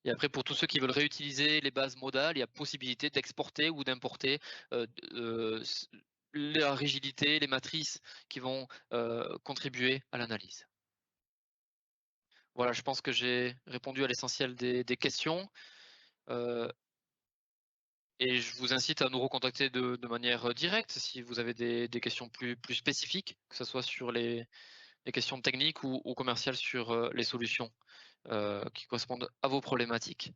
Et après, pour tous ceux qui veulent réutiliser les bases modales, il y a possibilité d'exporter ou d'importer la rigidité, les matrices qui vont contribuer à l'analyse. Voilà, je pense que j'ai répondu à l'essentiel des questions. Et je vous incite à nous recontacter de manière directe si vous avez des questions plus spécifiques, que ce soit sur les questions techniques ou commerciales sur les solutions qui correspondent à vos problématiques.